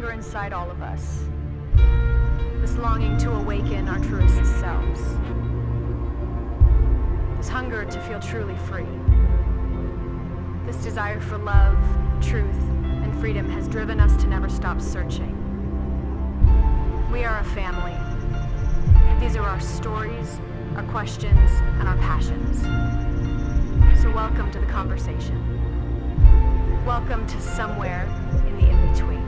hunger inside all of us. This longing to awaken our truest selves. This hunger to feel truly free. This desire for love, truth, and freedom has driven us to never stop searching. We are a family. These are our stories, our questions, and our passions. So welcome to the conversation. Welcome to somewhere in the in-between.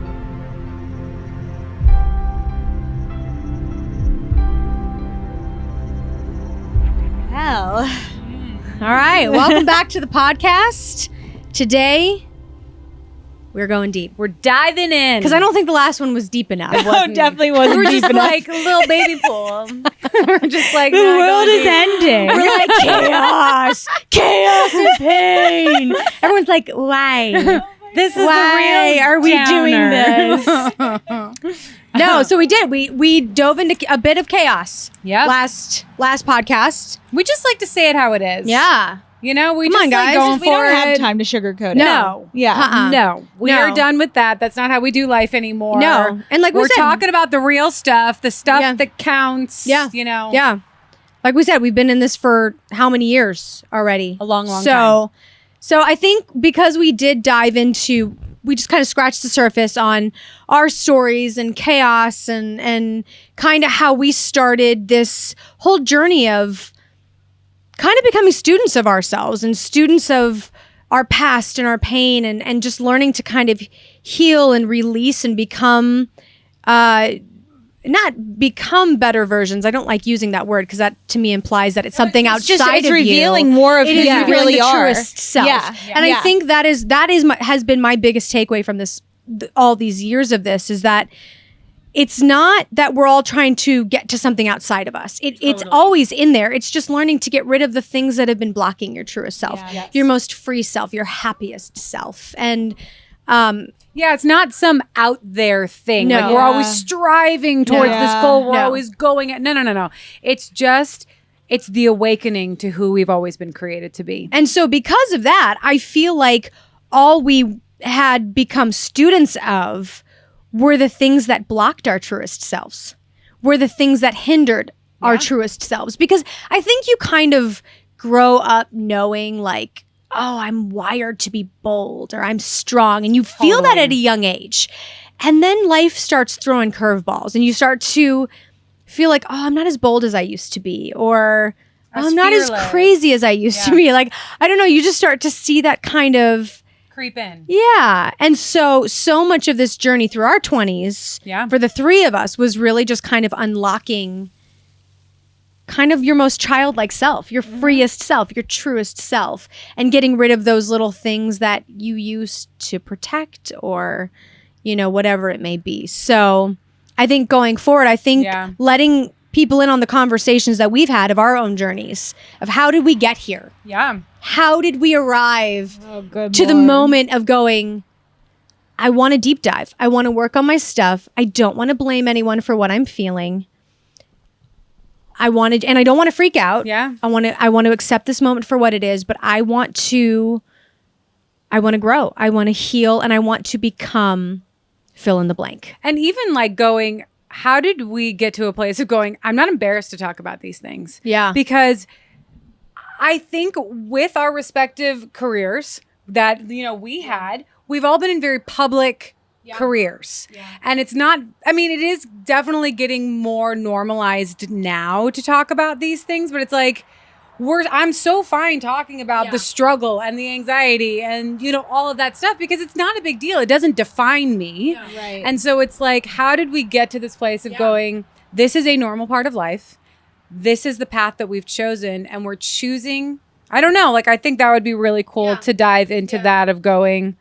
Well, all right. Welcome back to the podcast. Today, we're going deep. We're diving in. Because I don't think the last one was deep enough. No, definitely wasn't We're deep just enough. like a little baby pool. We're just like, The we're not world going is deep. ending. We're like, chaos and pain. Everyone's like, why? This is Why the real are we downer. doing this? No, so we did. We dove into a bit of chaos. Yep. Last podcast. We just like to say it how it is. Yeah. You know, we Come just on, like guys. going We for don't have it. time to sugarcoat it. No. Yeah. Uh-uh. No. We No. are done with that. That's not how we do life anymore. No. And like we we're said- talking about the real stuff, the stuff Yeah. that counts. Yeah. You know. Yeah. Like we said, we've been in this for how many years already? A long, long time. So I think because we did dive into, we just kind of scratched the surface on our stories and chaos and kind of how we started this whole journey of kind of becoming students of ourselves and students of our past and our pain and just learning to kind of heal and release and become not become better versions. I don't like using that word because that to me implies that it's something outside it's of revealing you. more of It who is you revealing really the are. truest self. Yeah. And I Yeah. think that is has been my biggest takeaway from this all these years of this is that it's not that we're all trying to get to something outside of us. It's always in there. It's just learning to get rid of the things that have been blocking your truest self, your most free self, your happiest self. And Yeah, it's not some out there thing. No. Like we're always striving towards this Yeah. goal. We're No. always going at no. It's the awakening to who we've always been created to be. And so because of that, I feel like all we had become students of were the things that blocked our truest selves, were the things that hindered our truest selves. Because I think you kind of grow up knowing like, oh, I'm wired to be bold or I'm strong. And you feel that at a young age. And then life starts throwing curveballs and you start to feel like, oh, I'm not as bold as I used to be. Or As I'm not as fearless. crazy as I used to be. Like, I don't know. You just start to see that kind of, Creep in. yeah. And so much of this journey through our 20s for the three of us was really just kind of unlocking kind of your most childlike self, your freest self, your truest self, and getting rid of those little things that you used to protect or, you know, whatever it may be. So I think going forward, letting people in on the conversations that we've had of our own journeys of how did we get here? Yeah. How did we arrive good to the Lord. moment of going, I want to deep dive. I want to work on my stuff. I don't want to blame anyone for what I'm feeling. And I don't want to freak out. Yeah. I want to accept this moment for what it is, but I want to grow. I want to heal and I want to become fill in the blank. And even like going, how did we get to a place of going, I'm not embarrassed to talk about these things? Yeah. Because I think with our respective careers that, you know, we've all been in very public careers. Yeah. And it's not, I mean, it is definitely getting more normalized now to talk about these things, but it's like, I'm so fine talking about the struggle and the anxiety and, you know, all of that stuff because it's not a big deal. It doesn't define me. Yeah. Right. And so it's like, how did we get to this place of going, this is a normal part of life. This is the path that we've chosen and we're choosing. I don't know. Like, I think that would be really cool to dive into that of going,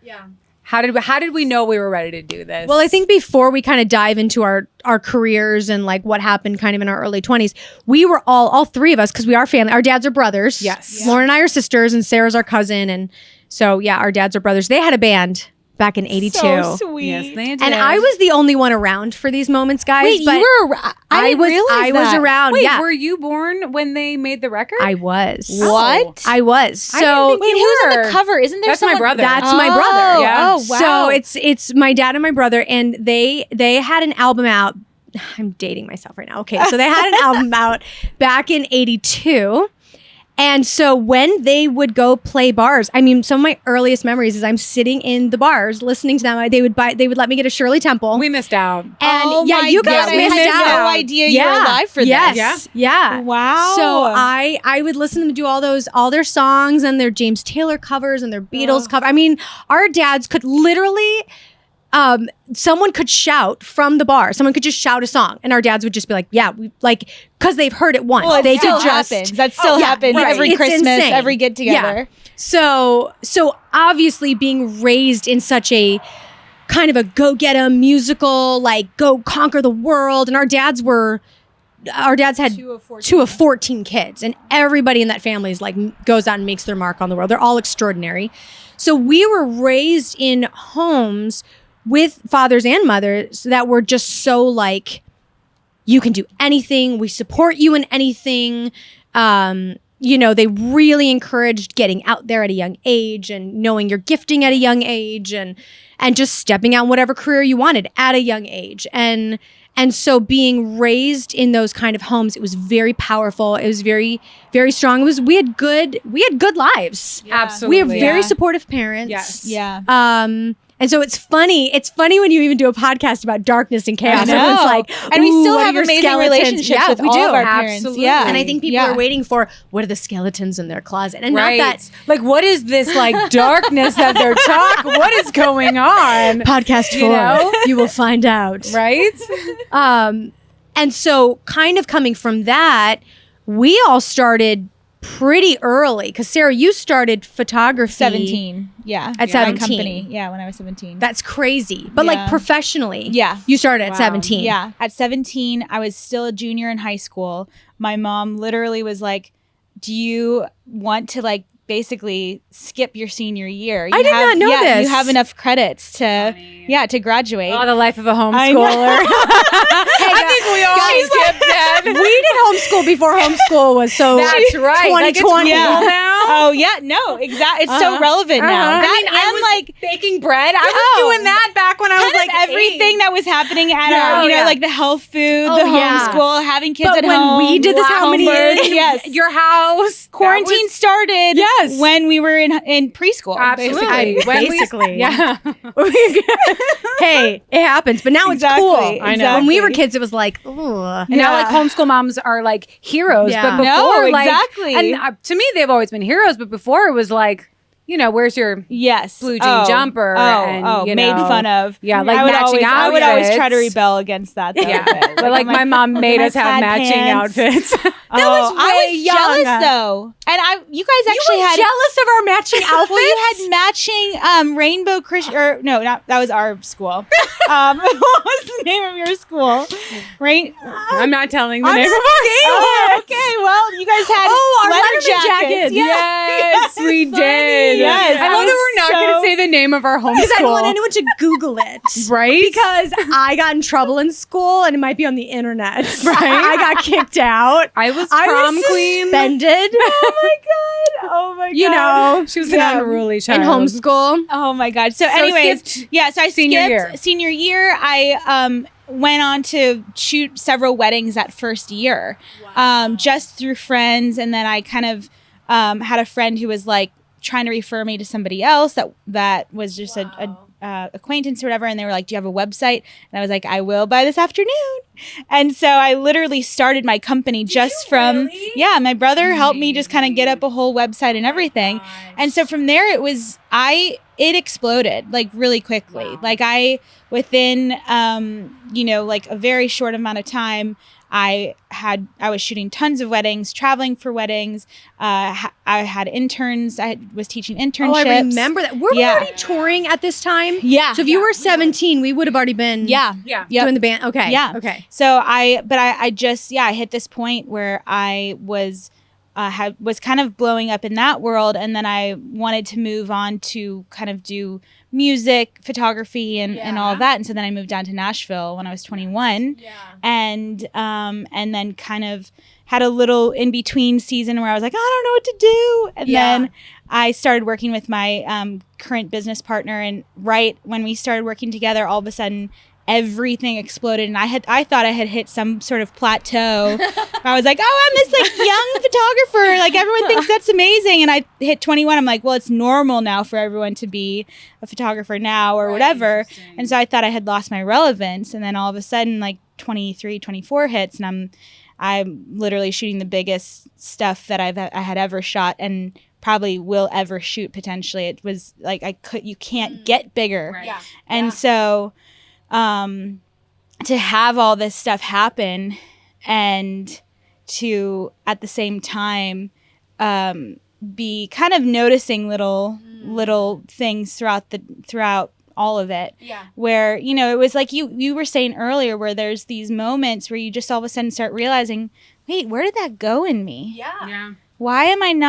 how did we know we were ready to do this? Well, I think before we kind of dive into our careers and like what happened kind of in our early 20s, we were all three of us, because we are family. Our dads are brothers. Yes. Lauren and I are sisters and Sarah's our cousin. And so, yeah, our dads are brothers. They had a band back in 82. So sweet. Yes, they did. And I was the only one around for these moments, guys. Wait, but you were? I was was around. Wait, yeah, were you born when they made the record? I was. What? I was. I didn't So think Wait, you who's on were. the cover? Isn't there That's my someone? brother. that's my brother. Yeah. Oh, wow. So it's my dad and my brother, and they had an album out. I'm dating myself right now. Okay, so they had an album out back in 82. And so when they would go play bars, I mean, some of my earliest memories is I'm sitting in the bars listening to them. They would let me get a Shirley Temple. We missed out. And Oh yeah, my you guys God, missed I had out. no idea you were alive for this. Yes. Yeah. Wow. So I would listen to them do all their songs and their James Taylor covers and their Beatles cover. I mean, our dads could literally someone could shout from the bar. Someone could just shout a song, and our dads would just be like, "Yeah, we like," because they've heard it once. Well, they it still could just happens. That still happens right. every It's Christmas, insane. every get together. Yeah. So obviously being raised in such a kind of a go get 'em musical, like go conquer the world, and our dads had two of 14 kids, and everybody in that family is like goes out and makes their mark on the world. They're all extraordinary. So we were raised in homes with fathers and mothers that were just so like, you can do anything. We support you in anything. They really encouraged getting out there at a young age and knowing your gifting at a young age and just stepping out in whatever career you wanted at a young age. And so being raised in those kind of homes, it was very powerful. It was very, very strong. We had good lives. Absolutely. We have very supportive parents. Yes. Yeah. And so it's funny when you even do a podcast about darkness and chaos. I know. Everyone's like, And we still "Ooh, what are have your amazing skeletons?" relationships Yeah, with we all do. of our parents. Absolutely. Yeah. And I think people are waiting for, what are the skeletons in their closet? And Right. not that Like, what is this like darkness that they're talking? What is going on? podcast 4, You know? you will find out. Right? And so kind of coming from that, we all started pretty early. Because Sarah, you started photography. 17. Yeah. At My 17. company. Yeah, when I was 17. That's crazy. But like Yeah. professionally. Yeah. You started at Wow. 17. Yeah. At 17, I was still a junior in high school. My mom literally was like, do you want to like basically skip your senior year? I did not know this. You have enough credits to graduate. Oh, the life of a I know. homeschooler. I think we all skipped that. We did homeschool before homeschool was so That's right. Like, it's 2020. Yeah. cool now. Oh yeah, no, exactly. It's so relevant now. I That mean, I and was like baking bread. I was Oh. doing that back when I was kind like of everything 8. that was happening at Yeah. our, Oh, yeah. like the health food, Oh, the yeah. homeschool, having kids But at when home. we did this, how many homework, years? Yes. Your house. Quarantine started Yes. when we were in preschool. Absolutely. Basically. When we- Basically. Yeah. Hey, it happens, but now Exactly, it's cool. I know. When we were exactly. kids, it was like, ugh. And now, like, homeschool moms are like heroes. Yeah. But before, No, like, exactly. and to me, they've always been heroes. But before, it was like, where's your Yes. blue jean jumper and, you made know, fun of. yeah, like I would matching always, I would always try to outfits. rebel against that. Though, Yeah, a bit. but like I'm my mom made my us have plaid matching pants. outfits. That was I way was young. jealous though, and you guys actually you were had jealous of our matching outfits? Well, you had matching rainbow Christian, or no, not that was our school. What was the name of your school? I'm not telling the I'm name of not our saying school. it. Okay, well, you guys had our letter Letterman jackets. Yeah. Yes, we did. Yes, I love that we're not going to say the name of our homeschool. Because I don't want anyone to Google it. Right? Because I got in trouble in school and it might be on the internet. Right? I got kicked out. I was I prom was queen. suspended. Oh my god. You know, She was an unruly in child. homeschool. Oh my god. So anyways, skipped yeah, so I senior skipped year. senior year. I went on to shoot several weddings that first year. Just through friends, and then I kind of had a friend who was like trying to refer me to somebody else that was just a acquaintance or whatever, and they were like, do you have a website? And I was like, I will by this afternoon. And so I literally started my company just from yeah, my brother helped me just kind of get up a whole website and everything. And so from there it exploded like really quickly. Like within like a very short amount of time, I was shooting tons of weddings, traveling for weddings. I had interns. I was teaching internships. Oh, I remember that. Were we Yeah. already touring at this time? Yeah. So if you were 17, we would have already been Yeah. Yep. doing the band. Okay. Yeah. Okay. So I hit this point where I was was kind of blowing up in that world, and then I wanted to move on to kind of do music, photography, and all of that. And so then I moved down to Nashville when I was 21, and then kind of had a little in between season where I was like, I don't know what to do, and then I started working with my current business partner, and right when we started working together, all of a sudden everything exploded, and I thought I had hit some sort of plateau. I was like, oh, I'm this like young photographer, like everyone thinks that's amazing, and I hit 21. I'm like, well, it's normal now for everyone to be a photographer now or whatever, and so I thought I had lost my relevance, and then all of a sudden like 23, 24 hits, and I'm literally shooting the biggest stuff that I had ever shot, and probably will ever shoot potentially. It was like you can't get bigger, and so to have all this stuff happen and to at the same time be kind of noticing little things throughout all of it, where it was like you were saying earlier, where there's these moments where you just all of a sudden start realizing, wait, where did that go in me? Why don't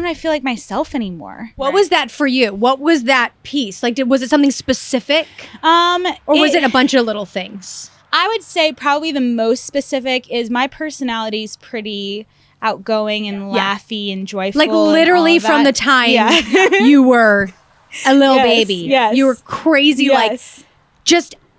I feel like myself anymore? What was that for you? What was that piece? Like, was it something specific? Or was it a bunch of little things? I would say probably the most specific is my personality's pretty outgoing and laughy and joyful. Like literally from the time you were a little baby. Yes. You were crazy, like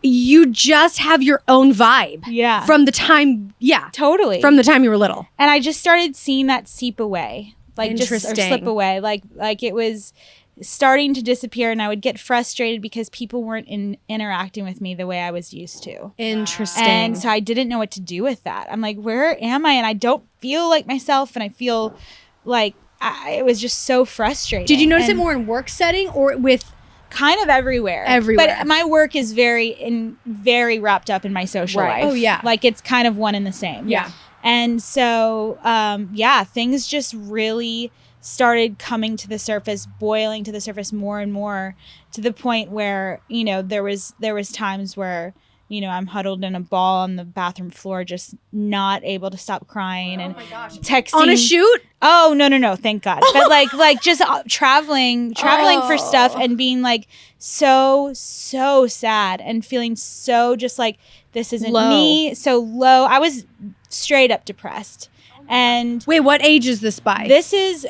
you just have your own vibe. Yeah. From the time, totally. From the time you were little. And I just started seeing that seep away. Like just or Interesting. slip away. Like it was starting to disappear, and I would get frustrated because people weren't interacting with me the way I was used to. Interesting. And so I didn't know what to do with that. I'm like, where am I? And I don't feel like myself, and I feel like it was just so frustrating. Did you notice it more in work setting or with kind of everywhere? But my work is very wrapped up in my social life. Oh, yeah. Like it's kind of one and the same. Yeah. And so, things just really started coming to the surface, boiling to the surface more and more, to the point where, there was times where, I'm huddled in a ball on the bathroom floor, just not able to stop crying and texting. On a shoot? Oh, no, thank God. But like just traveling for stuff and being like so sad and feeling so just like this isn't me, so low. I was straight up depressed. And wait, what age is this by? This is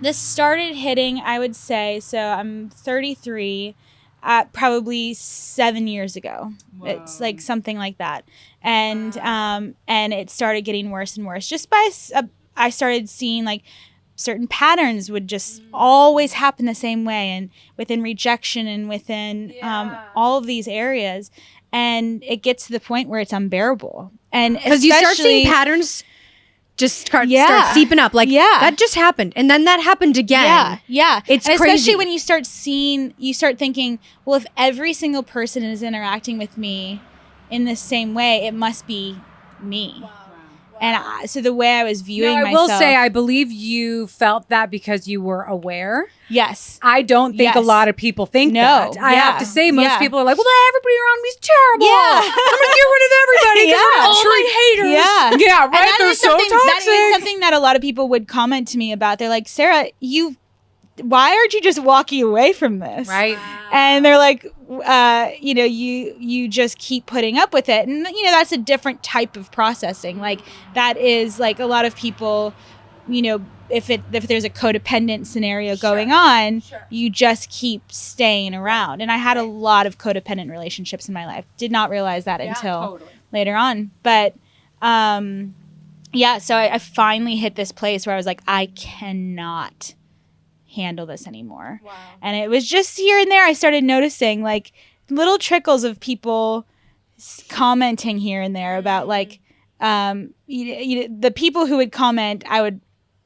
this started hitting, I would say, so I'm 33, probably 7 years ago. Wow. It's like something like that. And and it started getting worse and worse. Just by I started seeing like certain patterns would just always happen the same way, and within rejection and within all of these areas. And it gets to the point where it's unbearable. And because you start seeing patterns just start seeping up. Like, that just happened. And then that happened again. Yeah. It's and crazy. Especially when you start thinking, well, if every single person is interacting with me in the same way, it must be me. Wow. And so the way I was viewing myself. I will say, I believe you felt that because you were aware. Yes. I don't think a lot of people think that. I have to say, most people are like, well, everybody around me is terrible. Yeah. I'm going to get rid of everybody. All my haters. Yeah, right. They're so toxic. That is something that a lot of people would comment to me about. They're like, Sarah, why aren't you just walking away from this? Right. And they're like, you just keep putting up with it. And, that's a different type of processing. Like that is like a lot of people, if there's a codependent scenario going on, you just keep staying around. And I had a lot of codependent relationships in my life. Did not realize that until later on. But, so I finally hit this place where I was like, I cannot handle this anymore. Wow. And it was just here and there I started noticing like little trickles of people commenting here and there about like the people who would comment. I'd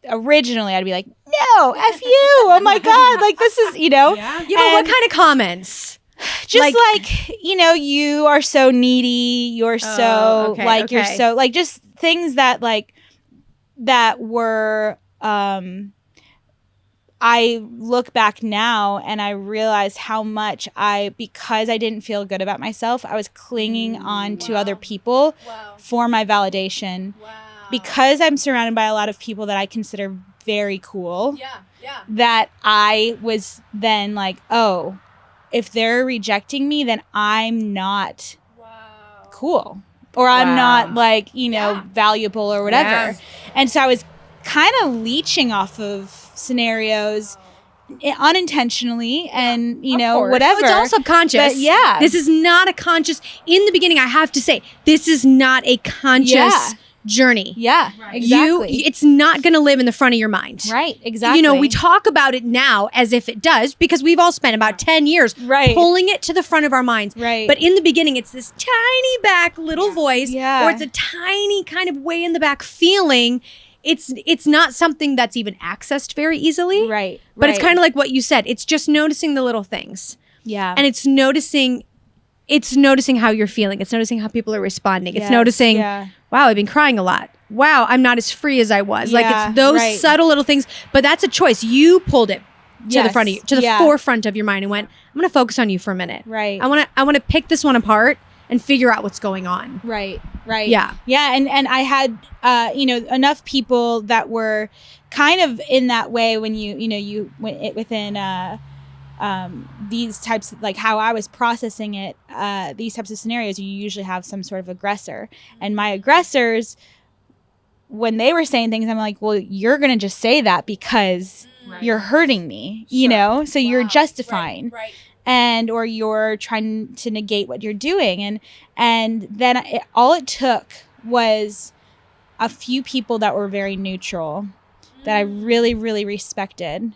be like, no, F you, oh my God, like this is but what kind of comments? Just like you are so needy, you're so you're so like just things that like that were I look back now and I realize how much because I didn't feel good about myself, I was clinging on to other people for my validation. Wow. because I'm surrounded by a lot of people that I consider very cool, that I was then like, oh, if they're rejecting me, then I'm not cool. Or I'm not like, valuable or whatever. Yeah. And so I was kind of leeching off of scenarios unintentionally and, course. whatever. It's all subconscious. But yeah. This is not a conscious, in the beginning, I have to say, this is not a conscious journey. Yeah, exactly. It's not going to live in the front of your mind. Right, exactly. We talk about it now as if it does because we've all spent about 10 years pulling it to the front of our minds. Right. But in the beginning, it's this tiny back little voice, Yeah. or it's a tiny kind of way in the back feeling. It's not something that's even accessed very easily. Right. But it's kind of like what you said. It's just noticing the little things. Yeah. And it's noticing how you're feeling. It's noticing how people are responding. It's Yes, noticing, yeah. wow, I've been crying a lot. Wow, I'm not as free as I was. Like Yeah, it's those right. subtle little things, but that's a choice. You pulled it to the Yes, front of you, to the yeah. forefront of your mind and went, I'm going to focus on you for a minute. Right. I want to pick this one apart and figure out what's going on. Right. Yeah. Yeah. And I had, enough people that were kind of in that way when you went within, these types of, like how I was processing it, these types of scenarios, you usually have some sort of aggressor. And my aggressors, when they were saying things, I'm like, well, you're going to just say that because you're hurting me, so you're justifying. Right. And or you're trying to negate what you're doing, and then all it took was a few people that were very neutral, that I really, really respected,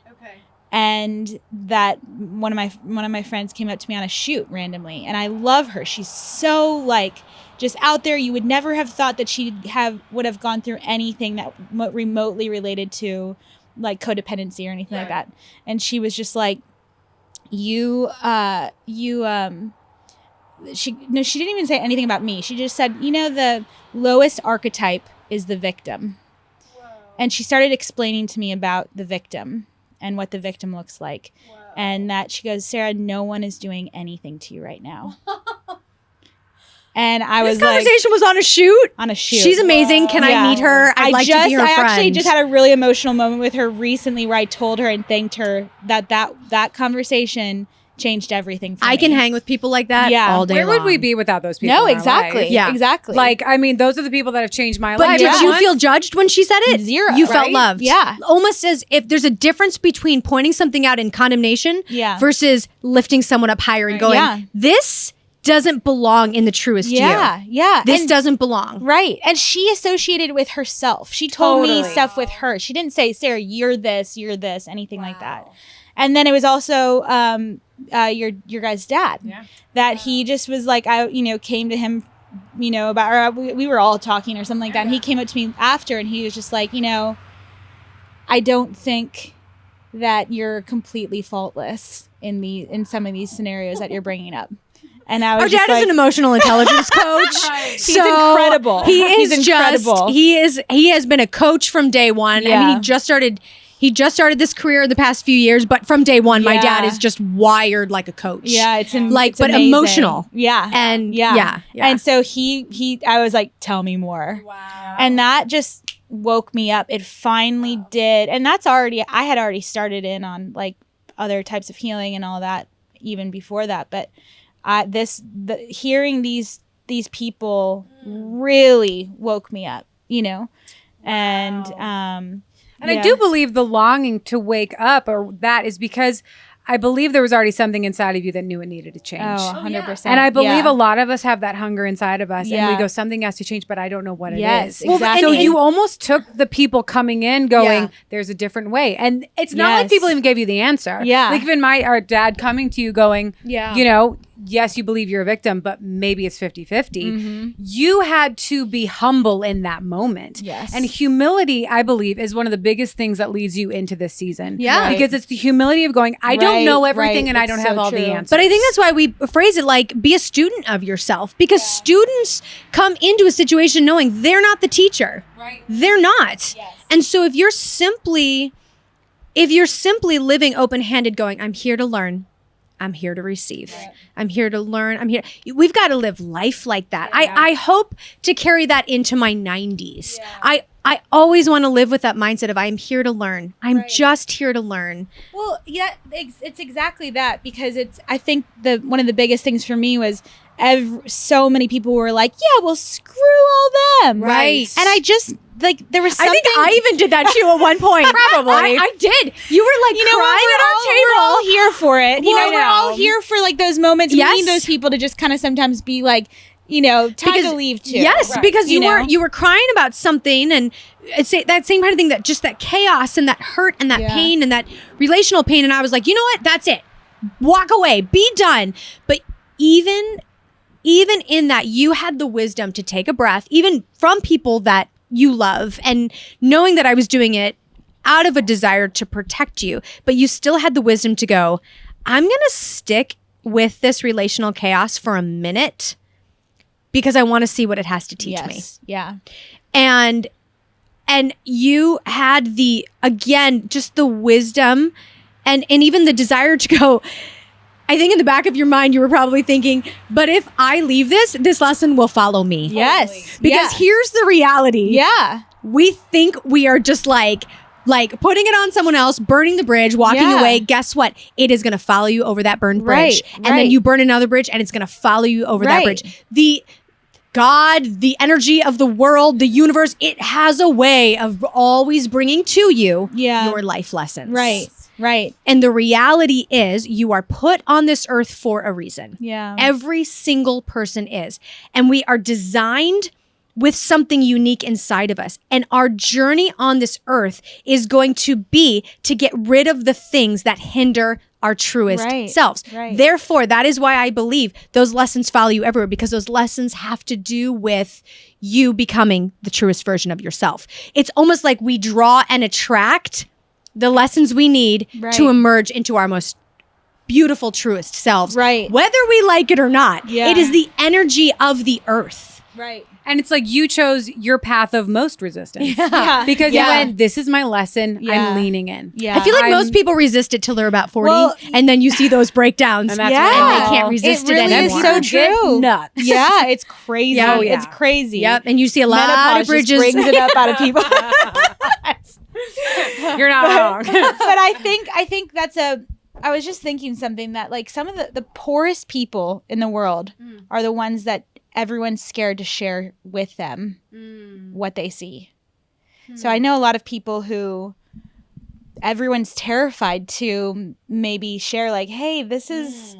and that one of my friends came up to me on a shoot randomly, and I love her. She's so like just out there. You would never have thought that would have gone through anything that remotely related to like codependency or anything like that, and she was just like, she didn't even say anything about me. She just said, the lowest archetype is the victim. Whoa. And she started explaining to me about the victim and what the victim looks like. Whoa. And that she goes, Sarah, no one is doing anything to you right now. And I was This conversation was on a shoot. On a shoot. She's amazing. Can I meet her? I'd like to be her friend. I actually just had a really emotional moment with her recently where I told her and thanked her that conversation changed everything for me. I can hang with people like that all day Where long. would we be without those people? No, in our exactly. life? Yeah. Exactly. Like, I mean, those are the people that have changed my But life. did you feel judged when she said it? Zero, You felt right? loved. Yeah. Almost as if there's a difference between pointing something out in condemnation versus lifting someone up higher and going, this doesn't belong in the truest you. Yeah. This doesn't belong. Right. And she associated with herself. She told me stuff with her. She didn't say, Sarah, you're this, anything like that. And then it was also your guy's dad. Yeah. That he just was like, I came to him, about, or we were all talking or something like that. And he came up to me after and he was just like, I don't think that you're completely faultless in some of these scenarios that you're bringing up. And I was Our dad is an emotional intelligence coach. He's incredible. He's incredible. He has been a coach from day one. Yeah. I mean, he just started this career in the past few years, but from day one, my dad is just wired like a coach. Yeah, it's but amazing. emotional. Yeah, and yeah. And so I was like, tell me more. Wow. And that just woke me up. It finally did, and I had already started in on like other types of healing and all that even before that, but hearing these people really woke me up, and And I do believe the longing to wake up or that is because I believe there was already something inside of you that knew it needed to change. Oh, 100%. And I believe a lot of us have that hunger inside of us. Yeah. And we go, something has to change, but I don't know what it is. Yes, Well, exactly. so you almost took the people coming in going, there's a different way. And it's not like people even gave you the answer. Yeah. Like even our dad coming to you going, Yeah. Yes, you believe you're a victim, but maybe it's 50-50. You had to be humble in that moment. Yes. And humility, I believe, is one of the biggest things that leads you into this season. Yeah. Right. Because it's the humility of going, I don't know everything right. and I It's don't so have all true. the answers. But I think that's why we phrase it like, be a student of yourself, because students come into a situation knowing they're not the teacher. Right. They're not. Yes. And so if you're simply living open-handed going, I'm here to learn. I'm here to receive. I'm here to learn. I'm here. We've got to live life like that. I hope to carry that into my 90s. I always want to live with that mindset of I'm here to learn. I'm just here to learn. Well, yeah, it's exactly that, because I think one of the biggest things for me was so many people were like, yeah, well, screw all them. Right. And I just, like, there was something. I think I even did that too at one point. Probably. I did. You were like crying at our table. We're all here for it. We're all here for like those moments. Yes. We need those people to just kind of sometimes be like, time to leave too. Yes, because you were crying about something, and it's that same kind of thing, that just that chaos and that hurt and that pain and that relational pain. And I was like, you know what? That's it. Walk away. Be done. But even in that, you had the wisdom to take a breath, even from people that you love, and knowing that I was doing it out of a desire to protect you, but you still had the wisdom to go, I'm going to stick with this relational chaos for a minute because I want to see what it has to teach me. Yeah. And you had just the wisdom and even the desire to go. I think in the back of your mind, you were probably thinking, but if I leave this lesson will follow me. Yes. Because here's the reality. Yeah. We think we are just like putting it on someone else, burning the bridge, walking away. Guess what? It is going to follow you over that burned bridge. And then you burn another bridge and it's going to follow you over that bridge. God, the energy of the world, the universe, it has a way of always bringing to you your life lessons. Right. And the reality is you are put on this earth for a reason. Yeah. Every single person is. And we are designed with something unique inside of us. And our journey on this earth is going to be to get rid of the things that hinder our truest selves. Right. Therefore, that is why I believe those lessons follow you everywhere, because those lessons have to do with you becoming the truest version of yourself. It's almost like we draw and attract the lessons we need to emerge into our most beautiful, truest selves. Right. Whether we like it or not. Yeah. It is the energy of the earth. Right. And it's like you chose your path of most resistance. Yeah. Because you went, this is my lesson. Yeah. I'm leaning in. Yeah. I feel like most people resist it till they're about 40, and then you see those breakdowns, And that's and they can't resist It really it is anymore. so true. Nuts. Yeah, it's crazy. Yeah. It's crazy. Yep, and you see a lot Menopause of bridges. just brings it up out of people. You're not wrong. But I think that's I was just thinking something that, like, some of the poorest people in the world are the ones that everyone's scared to share with them what they see. So I know a lot of people who everyone's terrified to maybe share, like, hey, this is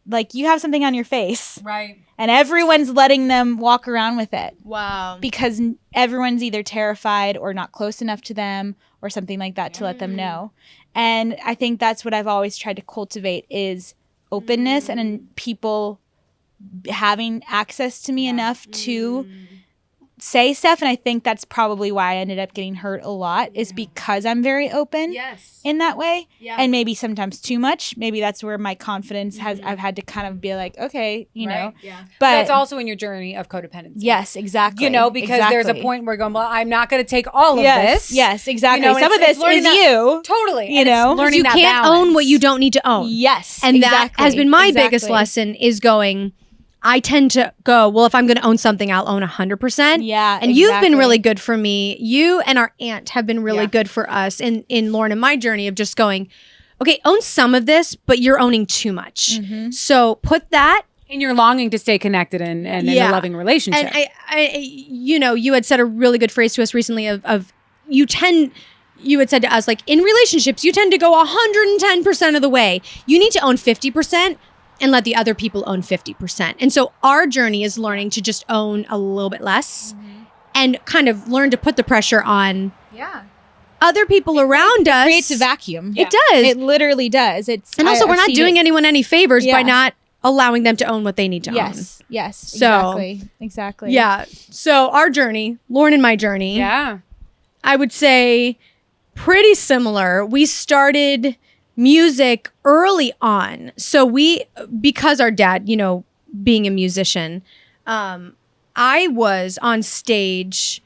like, you have something on your face. Right. And everyone's letting them walk around with it. Wow. Because everyone's either terrified or not close enough to them or something like that to let them know. And I think that's what I've always tried to cultivate is openness and people having access to me enough to say stuff. And I think that's probably why I ended up getting hurt a lot is because I'm very open in that way. Yeah. And maybe sometimes too much. Maybe that's where my confidence I've had to kind of be like, okay, you know. Yeah. But that's also in your journey of codependency. Yes, exactly. You know, because there's a point where going, well, I'm not going to take all of this. Yes, exactly. You know, some of this is you. Totally. You know, learning you that can't balance. own what you don't need to own. Yes. And exactly. that has been my biggest lesson is going, I tend to go, well, if I'm going to own something, I'll own 100%. Yeah. And you've been really good for me. You and our aunt have been really good for us in Lauren and my journey of just going, okay, own some of this, but you're owning too much. So put that. And you're longing to stay connected and in a loving relationship. And I, you know, you had said a really good phrase to us recently of you had said to us, like, in relationships, you tend to go 110% of the way. You need to own 50%. And let the other people own 50%. And so our journey is learning to just own a little bit less and kind of learn to put the pressure on other people around us. It creates a vacuum. It does. It literally does. And also, we're not doing anyone any favors by not allowing them to own what they need to own. Yes. So, Exactly. Yeah. So our journey, Lauren and my journey, I would say pretty similar. We started music early on. So because our dad, you know, being a musician, I was on stage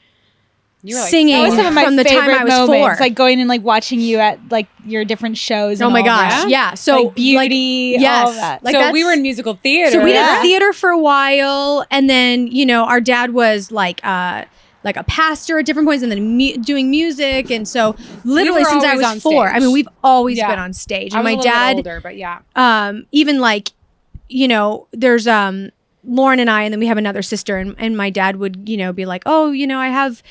You were like, singing That was some of my from the time favorite I was moments, 4. like going and like watching you at like your different shows. Oh and my all gosh, that. yeah. So like Beauty, like, yes, all of that. like so that's- we were in musical theater. So we Yeah. did theater for a while, and then our dad was like a pastor at different points, and then doing music, and so literally were since I always was on 4, I stage. mean we've always Yeah. been on stage, I and was my a little bit dad, older, but yeah. even like there's Lauren and I, and then we have another sister, and my dad would be like, oh, I have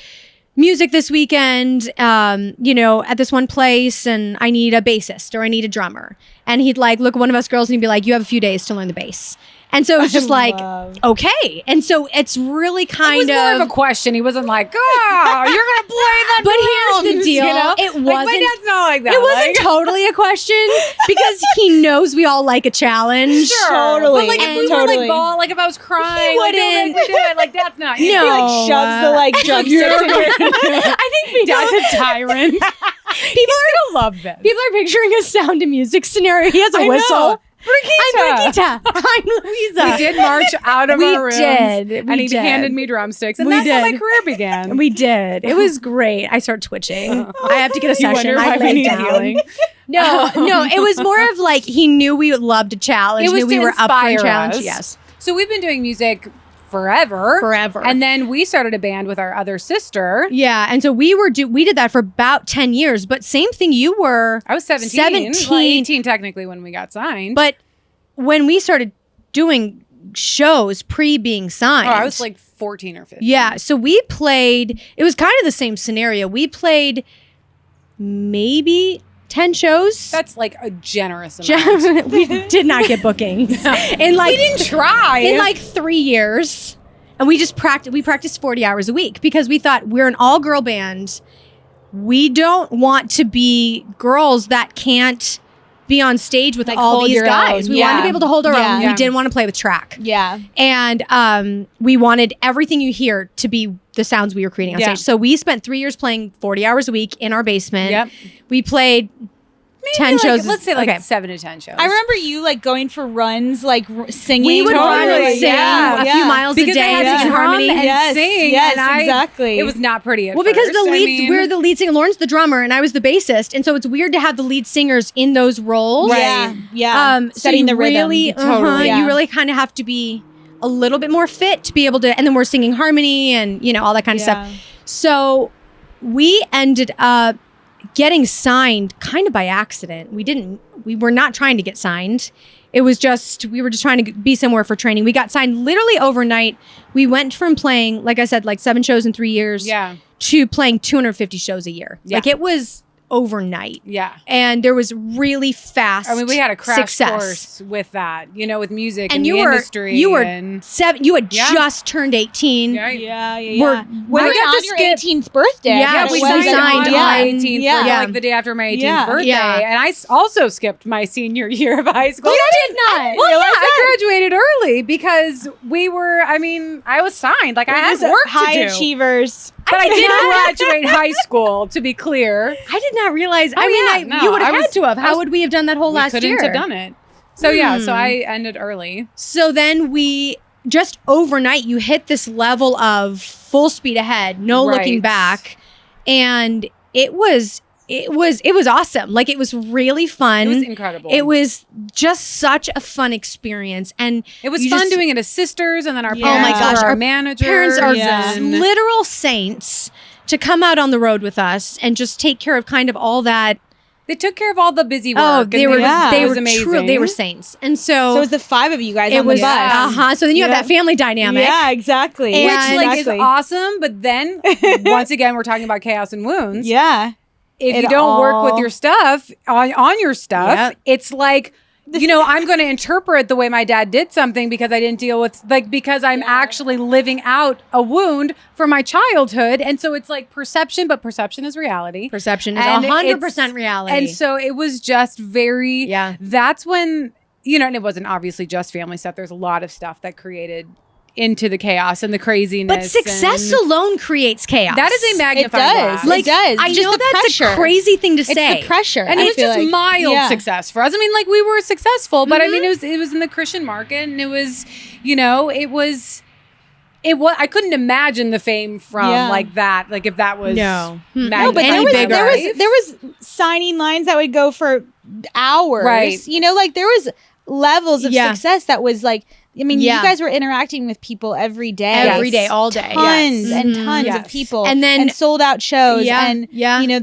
music this weekend, at this one place, and I need a bassist or I need a drummer. And he'd like look at one of us girls and he'd be like, you have a few days to learn the bass. And so it was just like, okay. And so it's really It kind was more of a question. He wasn't like, you're going to play that But here's the drums," deal. It Like, my wasn't- dad's not like that. it wasn't like, totally a question because he knows we all like a challenge. Sure. Totally. But like if And- we were Totally. like ball, like if I was crying, He like, don't wouldn't. make me do it. Like that's not. No. He like shoves the like drumstick. I think Dad's a tyrant. people are love this. People are picturing a Sound of Music scenario. He has a I whistle. know. I'm Brigitte. I'm Louisa. We did march out of We our rooms. did. And We he did. handed me drumsticks. And We that's how my did. career began. We did. It was great. I start twitching. I have to get a You session. wonder why I we laid need down. healing. No. It was more of like he knew we loved a challenge. It was Knew we to were up for a inspire challenge. us. Yes. So we've been doing music forever. And then we started a band with our other sister. Yeah, and so we did that for about 10 years, but same thing you were. I was 17. 17. Well, 18 technically when we got signed. But when we started doing shows pre being signed. I was like 14 or 15. Yeah, so we played, it was kind of the same scenario. We played maybe 10 shows. That's like a generous amount. We did not get bookings. In like, We didn't try. in like 3 years. And we just practiced 40 hours a week because we thought we're an all-girl band. We don't want to be girls that can't be on stage with Like, all hold these your guys. own. We wanted to Yeah. be able to hold our Yeah. own. Yeah. We didn't want to play with track. Yeah. And we wanted everything you hear to be the sounds we were creating on Yeah. stage. So we spent 3 years playing 40 hours a week in our basement. Yep. We played Maybe 10 like, shows. Let's say like okay. 7 to 10 shows. I remember you like going for runs, like singing. We would run and Totally, sing yeah. a few miles because a I day had to in drum harmony. and Yes, sing. yes, and exactly. It was not pretty at Well, because first. we're the lead singer. Lauren's the drummer, and I was the bassist, and so it's weird to have the lead singers in those roles. Right. Yeah. Yeah. So Setting you the rhythm. really, Totally. Yeah. you really kind of have to be a little bit more fit to be able to. And then we're singing harmony and all that kind of stuff. So we ended up getting signed kind of by accident. We were not trying to get signed. It was just, we were just trying to be somewhere for training. We got signed literally overnight. We went from playing, like I said, like 7 shows in 3 years to playing 250 shows a year. Yeah. Like it was overnight. Yeah. And there was really fast I mean, we had a crash success. course with that, with music And and you the were industry. you were and 7. You had Yeah. just turned 18. Yeah. Yeah. We're- When I we got got to on your skip- 18th birthday. Yeah, Yeah, we we signed signed on on my my 18th 18th, Yeah. birthday, Yeah. like the day after my 18th Yeah. birthday. Yeah. And I also skipped my senior year of high school. You did not. Well, yeah, I graduated early because I was signed. Like I had work high to do. achievers. But I didn't graduate high school, to be clear. I did not realize. Oh, yeah, no, you would have I had was- to have. I How was- would we have done that whole last couldn't year? have done it. So so I ended early. So then we just overnight you hit this level of full speed ahead, no looking Right. back, and it was awesome. Like it was really fun. It was incredible. It was just such a fun experience, and It was you fun just- doing it as sisters, and then our Yeah. parents Oh my gosh, were our our managers. parents are and- literal saints to come out on the road with us and just take care of kind of all that. They took care of all the busy work. Oh, and they were it was amazing. amazing. They were saints, and So it was the 5 of you guys it on was the bus. So then you have Yeah. that family dynamic. Yeah, exactly. And- Which like is Exactly. awesome, but then once again we're talking about chaos and wounds. Yeah. If It you don't work with all- your stuff on your stuff, Yep. it's like I'm going to interpret the way my dad did something because I didn't deal with because I'm actually living out a wound from my childhood, and so it's like perception, but perception is reality. Perception is And 100% reality. And so it was just very. Yeah. That's when and it wasn't obviously just family stuff. There's a lot of stuff that created into the chaos and the craziness. but success and alone creates chaos. that is a It magnifying does. glass. Like, it does. I Just know the that's pressure. a crazy thing to It's say. the pressure. And I it was feel just like. mild Yeah. success for us. I mean, like we were successful, but I mean, it was in the Christian market, and it was, it was. I couldn't imagine the fame from like that. Like if that was No, No, but there was signing lines that would go for hours. Right. You know, like there was levels of success that was like, I mean, you Yeah. guys were interacting with people every day. Every day, all day. Tons and Mhm. tons Yes. of people. And then- sold out shows. Yeah, And, yeah. you know,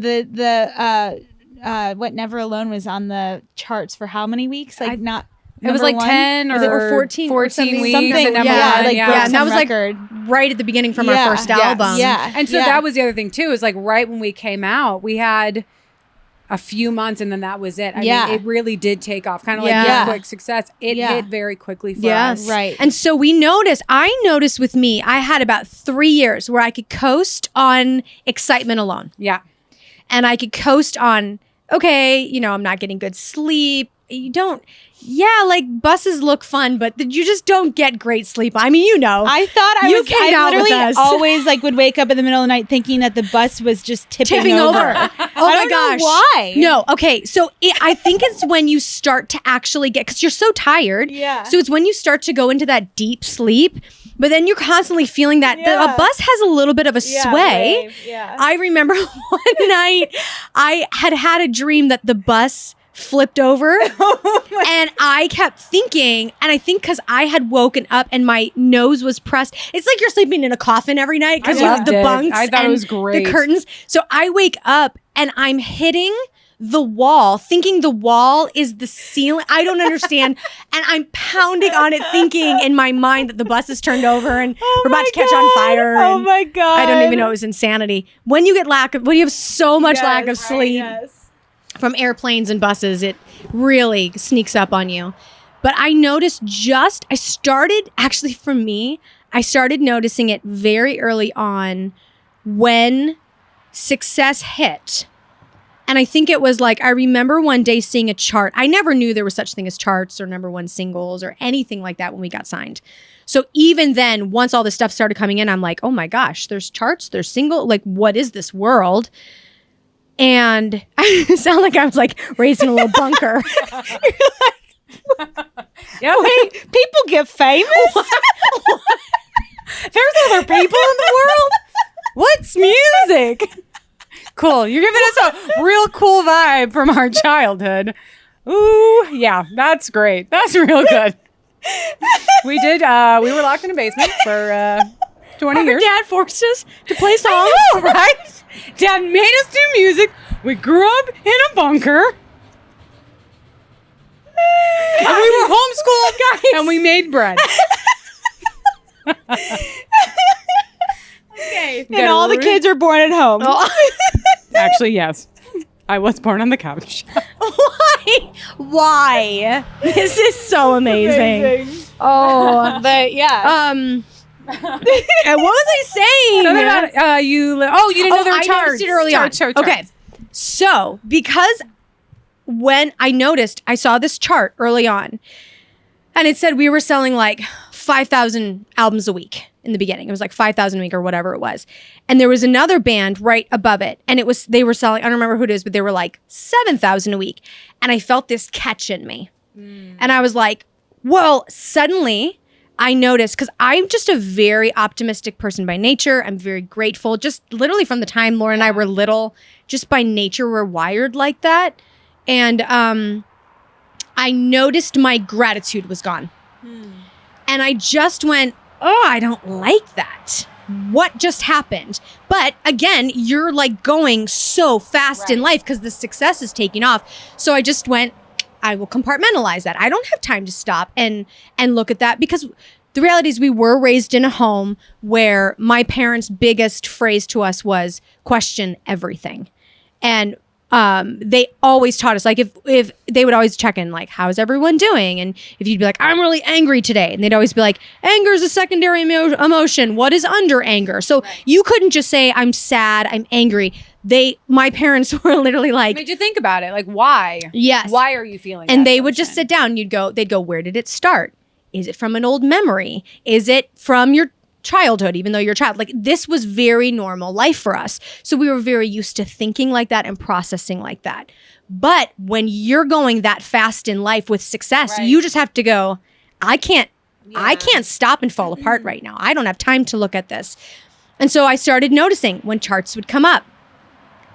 what Never Alone was on the charts for how many weeks? Like It was like 10 Was it, or 14 or 14 something? weeks. Something, and number yeah, one, like, yeah. yeah, and that was like record. right at the beginning from our Yeah. first Yes. album. Yeah. And so that was the other thing too, is like right when we came out, we had a few months and then that was it. I mean, it really did take off. Kind of like Yeah. your quick success. It hit very quickly for Yes. us. Right. And so I noticed with me, I had about 3 years where I could coast on excitement alone. Yeah. And I could coast on, okay, you know, I'm not getting good sleep. Like buses look fun, but you just don't get great sleep. I mean, you know. I thought You came out with literally us. always like would wake up in the middle of the night thinking that the bus was just tipping over. I Oh my don't know gosh. why? No, okay. So I think it's when you start to actually because you're so tired. Yeah. So it's when you start to go into that deep sleep, but then you're constantly feeling that Yeah. a bus has a little bit of a sway. wave, yeah. I remember one night I had a dream that the bus flipped over and I kept thinking, and I think because I had woken up and my nose was pressed, it's like you're sleeping in a coffin every night because you have loved the it. bunks I thought it and was great. the curtains. So I wake up and I'm hitting the wall, thinking the wall is the ceiling. I don't understand. And I'm pounding on it, thinking in my mind that the bus is turned over and we're about to catch on fire. Oh and my God. I don't even know. It was insanity. When you have so much lack of sleep from airplanes and buses, it really sneaks up on you. But I noticed I started noticing it very early on when success hit. And I think it was like, I remember one day seeing a chart. I never knew there was such thing as charts or number one singles or anything like that when we got signed. So even then, once all this stuff started coming in, I'm like, oh my gosh, there's charts, there's single, like what is this world? And I sound like I was like raised in a little bunker. Yeah. Wait, people get famous? There's other people in the world. What's music? Cool. You're giving us a real cool vibe from our childhood. Ooh, yeah, that's great. That's real good. We were locked in a basement for 20 Our years. dad forced us to play songs. I know, right? Dad made us do music. We grew up in a bunker. And we were homeschooled, guys. And we made bread. Okay. And all the kids are born at home. Actually, yes. I was born on the couch. Why? This is so amazing. Oh. But yeah. And what was I saying? Something about you didn't know there were I charts. noticed it early on. Charts. Okay. So, because when I noticed, I saw this chart early on, and it said we were selling like 5,000 albums a week in the beginning. It was like 5,000 a week or whatever it was. And there was another band right above it, and they were selling, I don't remember who it is, but they were like 7,000 a week. And I felt this catch in me. And I was like, well, suddenly I noticed, because I'm just a very optimistic person by nature. I'm very grateful, just literally from the time Laura and I were little, just by nature, we're wired like that. And I noticed my gratitude was gone. And I just went, oh, I don't like that. What just happened? But again, you're like going so fast in life because the success is taking off. So I just went, I will compartmentalize that. I don't have time to stop and look at that, because the reality is we were raised in a home where my parents' biggest phrase to us was question everything. And they always taught us, like, if they would always check in, like, how's everyone doing? And if you'd be like, I'm really angry today, and they'd always be like, anger is a secondary emotion. What is under anger? So you couldn't just say, I'm sad, I'm angry. My parents were literally like, Made you think about it. Like, why? Yes. Why are you feeling and that they would just emotion? sit down. They'd go, where did it start? Is it from an old memory? Is it from your childhood, even though you're a child? Like, this was very normal life for us. So we were very used to thinking like that and processing like that. But when you're going that fast in life with success, you just have to go, I can't I can't stop and fall apart right now. I don't have time to look at this. And so I started noticing when charts would come up,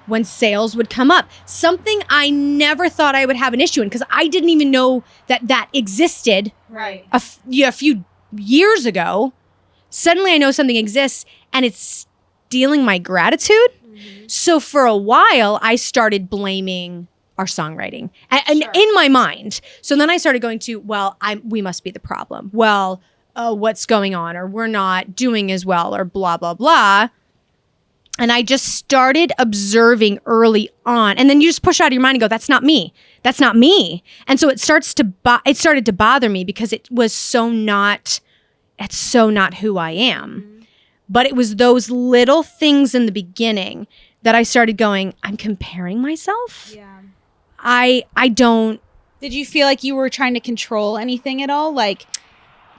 when sales would come up, something I never thought I would have an issue in because I didn't even know that existed a few years ago. Suddenly I know something exists and it's stealing my gratitude. So for a while, I started blaming our songwriting and in my mind. So then I started going to, well, we must be the problem. Well, what's going on? Or we're not doing as well or blah, blah, blah. And I just started observing early on. And then you just push out of your mind and go, that's not me. That's not me. And so it started to bother me because it's so not who I am. But it was those little things in the beginning that I started going, I'm comparing myself. Yeah. I don't. Did you feel like you were trying to control anything at all? Like,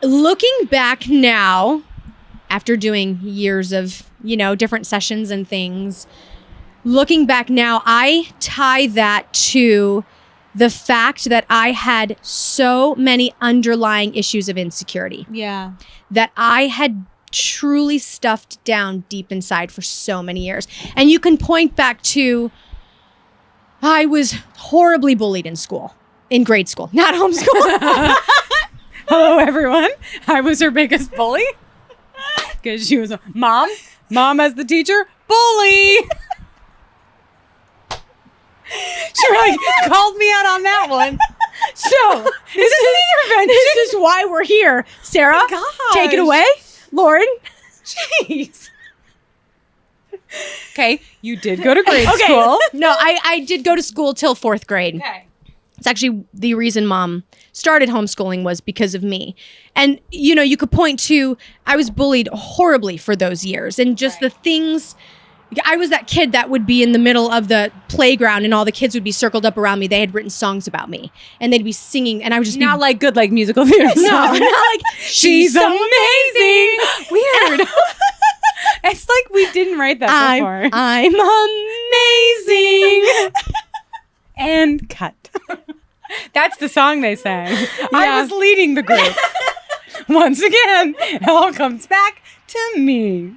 looking back now, after doing years of, different sessions and things, looking back now, I tie that to the fact that I had so many underlying issues of insecurity. yeah. That I had truly stuffed down deep inside for so many years. And you can point back to, I was horribly bullied in grade school, not homeschool. Hello, everyone. I was her biggest bully because she was a mom as the teacher, bully. She really called me out on that one. So this is why we're here. Sarah, take it away. Lauren. Jeez. Okay, you did go to grade school. No, I did go to school till 4th grade. Okay. It's actually the reason mom started homeschooling was because of me. And, you could point to, I was bullied horribly for those years. And just the things, I was that kid that would be in the middle of the playground and all the kids would be circled up around me. They had written songs about me and they'd be singing and I would just Not like good, like musical theater songs. No, not like, she's amazing. Weird. It's like we didn't write that before. I'm amazing. And cut. That's the song they sang. I was leading the group. Once again, it all comes back to me.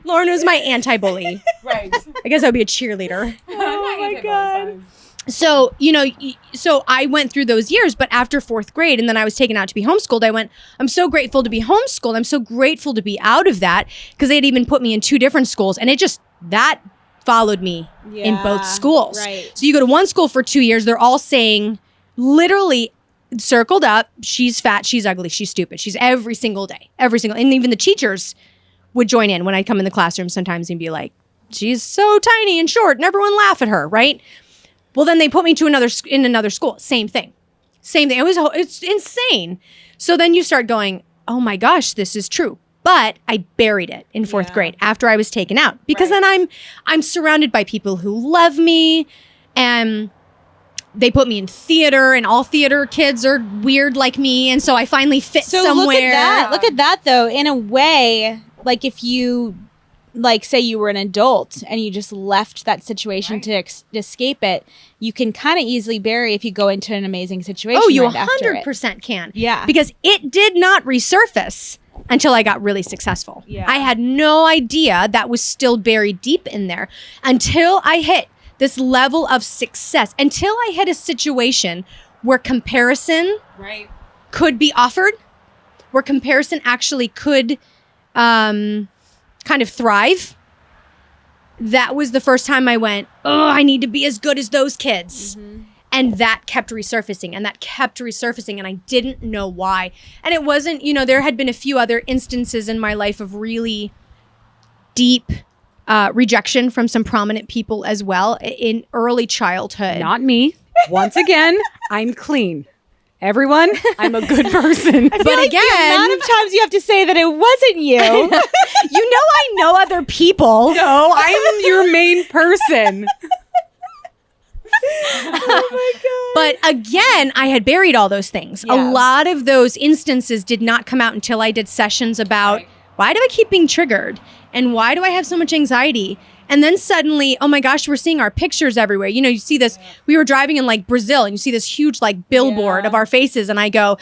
Lauren was my anti-bully. Right. I guess I would be a cheerleader. Oh my God. So, so I went through those years, but after 4th grade, and then I was taken out to be homeschooled, I went, I'm so grateful to be homeschooled. I'm so grateful to be out of that because they had even put me in 2 different schools. And that followed me in both schools. Right. So you go to one school for 2 years, they're all saying literally circled up, she's fat, she's ugly, she's stupid. She's every single day, and even the teachers would join in when I'd come in the classroom sometimes and be like, she's so tiny and short and everyone laugh at her, right? Well, then they put me to another school. Same thing. It's insane. So then you start going, oh my gosh, this is true. But I buried it in 4th grade after I was taken out because then I'm surrounded by people who love me and they put me in theater and all theater kids are weird like me. And so I finally fit somewhere. Look at that though. In a way, like if you say you were an adult and you just left that situation to escape it, you can kind of easily bury if you go into an amazing situation. Oh, you right after 100% can. Yeah. Because it did not resurface until I got really successful. Yeah. I had no idea that was still buried deep in there until I hit this level of success, until I hit a situation where comparison could be offered, where comparison actually could kind of thrive. That was the first time I went, oh, I need to be as good as those kids. Mm-hmm. And that kept resurfacing and and I didn't know why. And it wasn't, there had been a few other instances in my life of really deep rejection from some prominent people as well in early childhood. Not me. Once again, I'm clean. Everyone, I'm a good person. But again, the amount of times you have to say that it wasn't you. I know other people. No, I'm your main person. Oh my God. But again, I had buried all those things. Yeah. A lot of those instances did not come out until I did sessions about why do I keep being triggered? And why do I have so much anxiety? And then suddenly, oh my gosh, we're seeing our pictures everywhere. You see this, we were driving in like Brazil and you see this huge like billboard of our faces. And I go,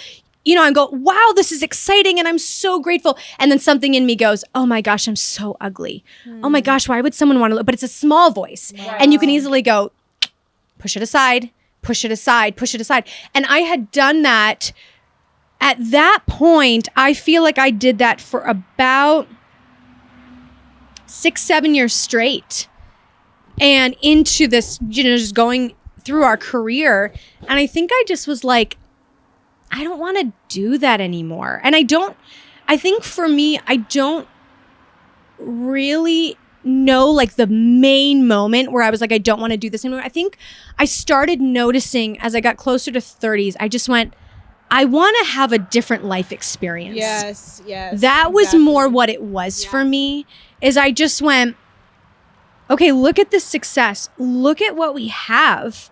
I go, wow, this is exciting and I'm so grateful. And then something in me goes, oh my gosh, I'm so ugly. Oh my gosh, why would someone want to look? But it's a small voice. Wow. And you can easily go, push it aside, push it aside, push it aside. And I had done that. At that point, I feel like I did that for about 6-7 years straight. And into this, just going through our career. And I think I just was like, I don't want to do that anymore. And I think for me, I don't really know like the main moment where I was like, I don't want to do this anymore. I think I started noticing as I got closer to 30s, I just went, I want to have a different life experience. Yes. That was more what it was for me, is I just went, okay, look at this success. Look at what we have.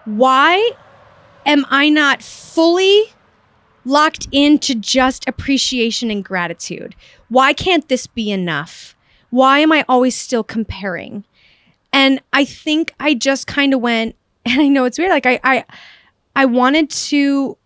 Why am I not fully locked into just appreciation and gratitude? Why can't this be enough? Why am I always still comparing? And I think I just kind of went, and I know it's weird, like I wanted to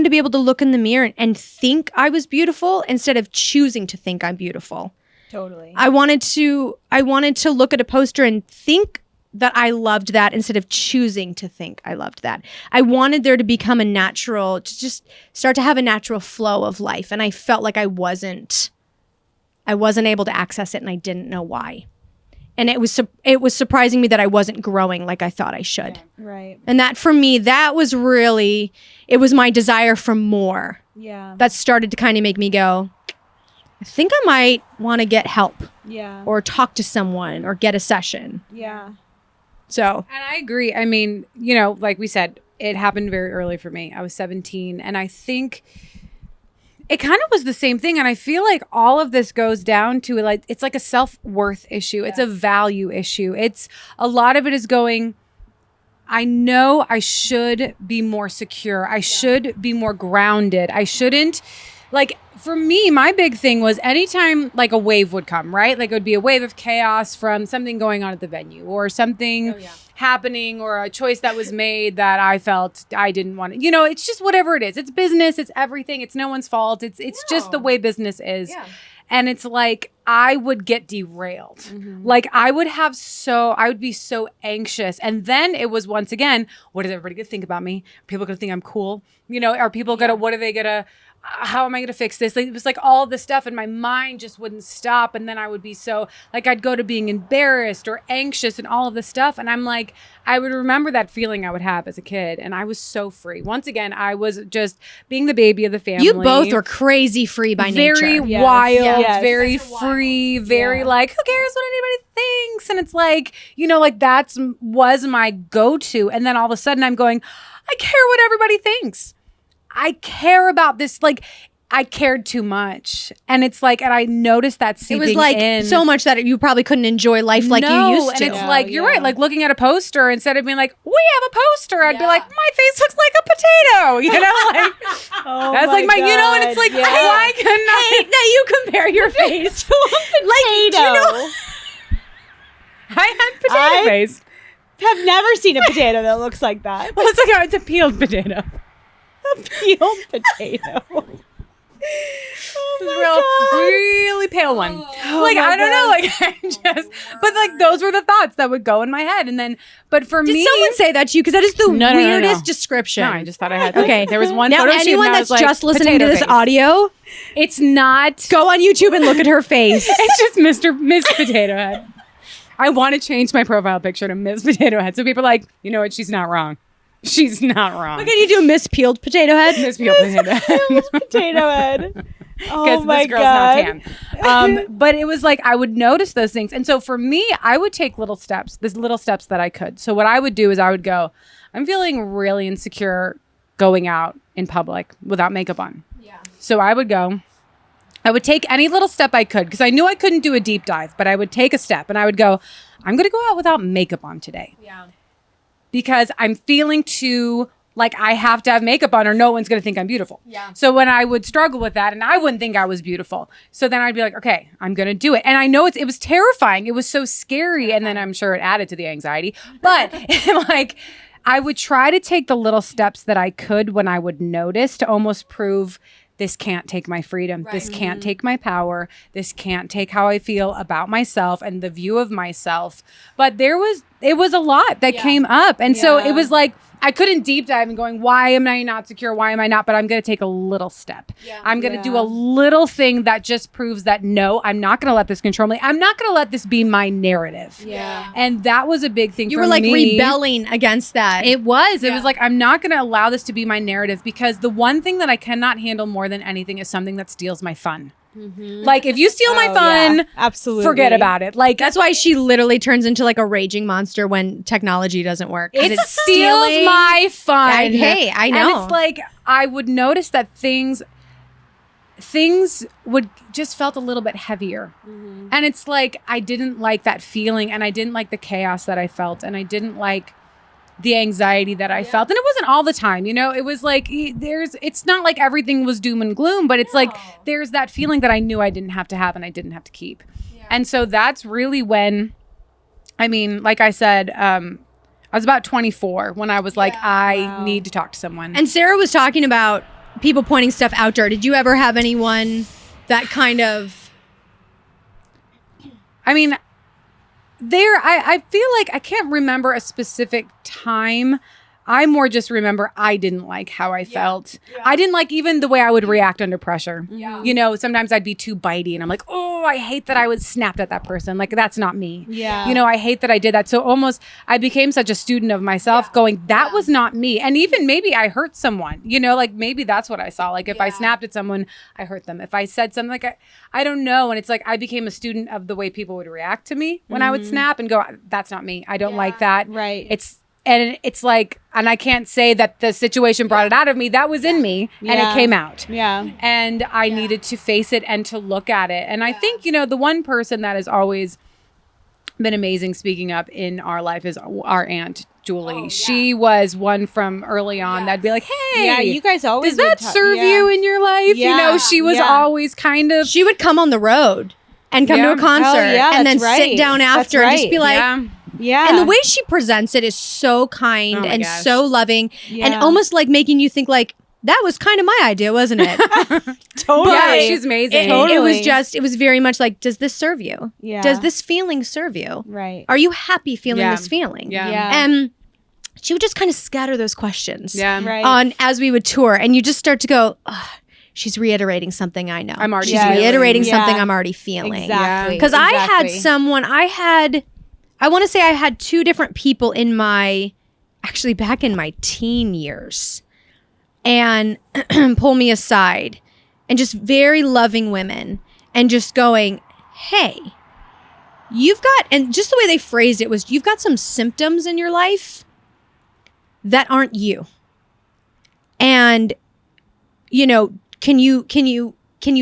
be able to look in the mirror and think I was beautiful instead of choosing to think I'm beautiful. Totally. I wanted to look at a poster and think that I loved that instead of choosing to think I loved that. I wanted there to become to just start to have a natural flow of life. And I felt like I wasn't able to access it, and I didn't know why. And it was surprising me that I wasn't growing like I thought I should. Yeah, right. And that for me, that was really, it was my desire for more. Yeah. That started to kind of make me go, I think I might want to get help. Yeah. Or talk to someone or get a session. Yeah. So. And I agree. I mean, like we said, it happened very early for me. I was 17. And I think it kind of was the same thing. And I feel like all of this goes down to like, it's like a self-worth issue. Yeah. It's a value issue. It's a lot of it is going, I know I should be more secure. I should be more grounded. I shouldn't, like, for me, my big thing was anytime like a wave would come, right? Like it would be a wave of chaos from something going on at the venue or something happening or a choice that was made that I felt I didn't want to, it's just whatever it is. It's business. It's everything. It's no one's fault. It's just the way business is. Yeah. And it's like, I would get derailed. Mm-hmm. Like I would be so anxious. And then it was once again, what is everybody going to think about me? Are people going to think I'm cool? Are people going to, what are they going to, how am I going to fix this? Like, it was like all this stuff and my mind just wouldn't stop. And then I would be so like, I'd go to being embarrassed or anxious and all of this stuff. And I'm like, I would remember that feeling I would have as a kid. And I was so free. Once again, I was just being the baby of the family. You both were crazy free by nature. Very wild, very free, very like, who cares what anybody thinks? And it's like, like that's was my go-to. And then all of a sudden I'm going, I care what everybody thinks. I care about this, like, I cared too much. And it's like, and I noticed that seeping in. It was like so much that you probably couldn't enjoy life like you used to. And it's like, you're right, like looking at a poster, instead of being like, we have a poster, I'd be like, my face looks like a potato, like, that's like my, God. And it's like, why couldn't I? Hate that you compare your face to a potato. I had potato face. I've never seen a potato that looks like that. Well, it's a peeled potato. A peeled potato. Really pale one. Like, I don't know. Like, but like, those were the thoughts that would go in my head. And then, but for me. Did someone say that to you? Because that is the weirdest description. No, I just thought I had. Okay. There was one now, photo shoot. Anyone that's just listening to this audio, it's not. Go on YouTube and look at her face. It's just Miss Potato Head. I want to change my profile picture to Miss Potato Head. So people are like, you know what? She's not wrong. She's not wrong. What can you do, Miss Peeled Potato Head? Miss Peeled Potato Head. Potato Head. Oh my my girl's God. Not tan. But it was like, I would notice those things. And so for me, I would take little steps that I could. So what I would do is I would go, I'm feeling really insecure going out in public without makeup on. Yeah. So I would take any little step I could, because I knew I couldn't do a deep dive, but I would take a step and I would go, I'm going to go out without makeup on today. Yeah. Because I'm feeling too like I have to have makeup on or no one's going to think I'm beautiful. Yeah. So when I would struggle with that and I wouldn't think I was beautiful. So then I'd be like, okay, I'm going to do it. And I know it was terrifying. It was so scary. And then I'm sure it added to the anxiety. But like, I would try to take the little steps that I could when I would notice to almost prove this can't take my freedom. This can't take my power. This can't take how I feel about myself and the view of myself. But it was a lot that came up. And so it was like, I couldn't deep dive and going, why am I not secure? Why am I not? But I'm going to take a little step. I'm going to do a little thing that just proves that, no, I'm not going to let this control me. I'm not going to let this be my narrative. And that was a big thing for me. You were like rebelling against that. It was. It was like, I'm not going to allow this to be my narrative, because the one thing that I cannot handle more than anything is something that steals my fun. Like, if you steal my fun, absolutely, forget about it. Like, That's why she literally turns into like a raging monster when technology doesn't work. it steals my fun. I know. And it's like, I would notice that things would just felt a little bit heavier. And it's like, I didn't like that feeling, and I didn't like the chaos that I felt, and I didn't like the anxiety that I felt. And it wasn't all the time, you know. It was like, it's not like everything was doom and gloom, but it's like there's that feeling that I knew I didn't have to have and I didn't have to keep. And so that's really when, I mean, like I said, I was about 24 when I was like, I need to talk to someone. And Sarah was talking about people pointing stuff out to her. Did you ever have anyone that kind of... I mean, I feel like I can't remember a specific time. I more just remember I didn't like how I felt. I didn't like even the way I would react under pressure. You know, sometimes I'd be too bitey and I'm like, oh, I hate that I was snapped at that person. Like, that's not me. You know, I hate that I did that. So almost I became such a student of myself going, that was not me. And even maybe I hurt someone, you know, like maybe that's what I saw. Like if I snapped at someone, I hurt them. If I said something like, I don't know. And it's like, I became a student of the way people would react to me when I would snap and go, that's not me. I don't like that. And it's like, and I can't say that the situation brought it out of me. That was in me, and it came out. And I needed to face it and to look at it. And I think, you know, the one person that has always been amazing speaking up in our life is our aunt, Julie. She was one from early on that'd be like, hey, you guys always does that serve you in your life? You know, she was always kind of... She would come on the road and come to a concert and then sit down after and just be like... And the way she presents it is so kind and so loving and almost like making you think like, that was kind of my idea, wasn't it? Totally. Yeah, she's amazing. It was very much like, does this serve you? Does this feeling serve you? Are you happy feeling this feeling? And she would just kind of scatter those questions on as we would tour. And you just start to go, she's reiterating something I know. She's reiterating something I'm already feeling. Exactly. Because I had someone, I want to say I had two different people actually back in my teen years, and pull me aside, and just very loving women, and just going, hey, and just the way they phrased it was, you've got some symptoms in your life that aren't you. And, you know, can you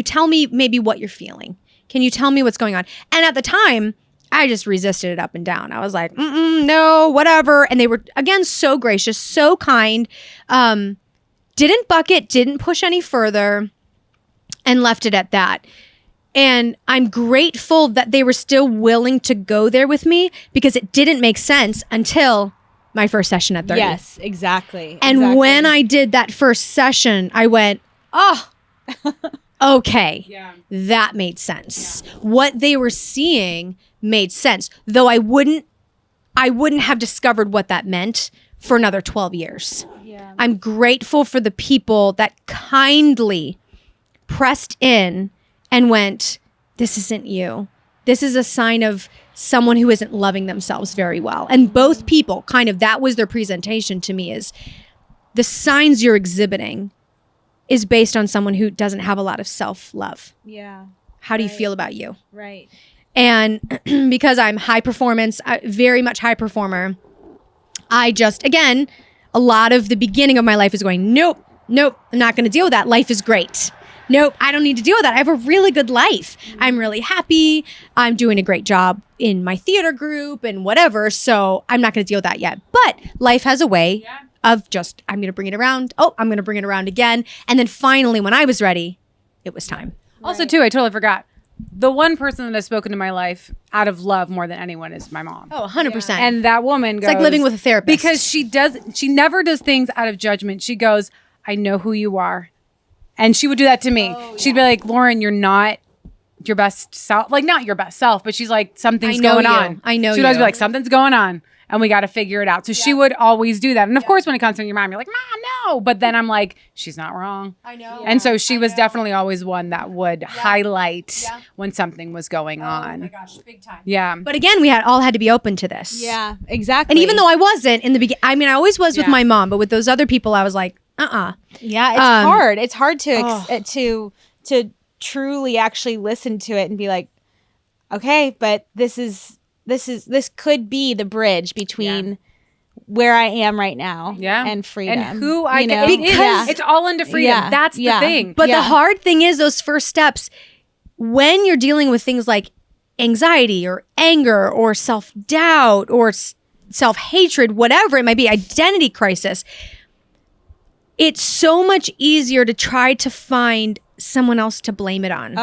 tell me maybe what you're feeling? Can you tell me what's going on? And at the time, I just resisted it up and down. I was like, no, whatever. And they were, again, so gracious, so kind. Didn't bucket, didn't push any further, and left it at that. And I'm grateful that they were still willing to go there with me, because it didn't make sense until my first session at 30. Yes, exactly. And when I did that first session, I went, oh, okay, that made sense. What they were seeing made sense, though I wouldn't have discovered what that meant for another 12 years. I'm grateful for the people that kindly pressed in and went, this isn't you. This is a sign of someone who isn't loving themselves very well. And both people kind of, that was their presentation to me, is the signs you're exhibiting is based on someone who doesn't have a lot of self-love. How do you feel about you? And because I'm high performance, very much high performer, I just, again, a lot of the beginning of my life is going, nope, I'm not going to deal with that. Life is great. Nope, I don't need to deal with that. I have a really good life. I'm really happy. I'm doing a great job in my theater group and whatever. So I'm not going to deal with that yet. But life has a way of just, I'm going to bring it around. Oh, I'm going to bring it around again. And then finally, when I was ready, it was time. Also, too, I totally forgot. the one person that has spoken to my life out of love more than anyone is my mom. Oh, 100%. And that woman goes, it's like living with a therapist. because she never does things out of judgment. She goes, I know who you are. And she would do that to me. She'd be like, Lauren, you're not your best self. Like, not your best self, but she's like, something's going on. I know She'd always you. be like, something's going on. And we got to figure it out. So she would always do that. And of course, when it comes to your mom, you're like, Mom, no. But then I'm like, she's not wrong. I know. And so she was definitely always one that would highlight when something was going on. Oh my gosh, big time. Yeah. But again, we all had to be open to this. Yeah, exactly. And even though I wasn't in the beginning, I mean, I always was with Yeah. my mom, but with those other people, I was like, yeah, it's hard. It's hard to truly actually listen to it and be like, okay, but this could be the bridge between where I am right now and freedom. And who I know? can. Because- It's all into freedom. Yeah. That's the Yeah. thing. But the hard thing is those first steps, when you're dealing with things like anxiety or anger or self-doubt or self-hatred, whatever it might be, identity crisis, it's so much easier to try to find someone else to blame it on.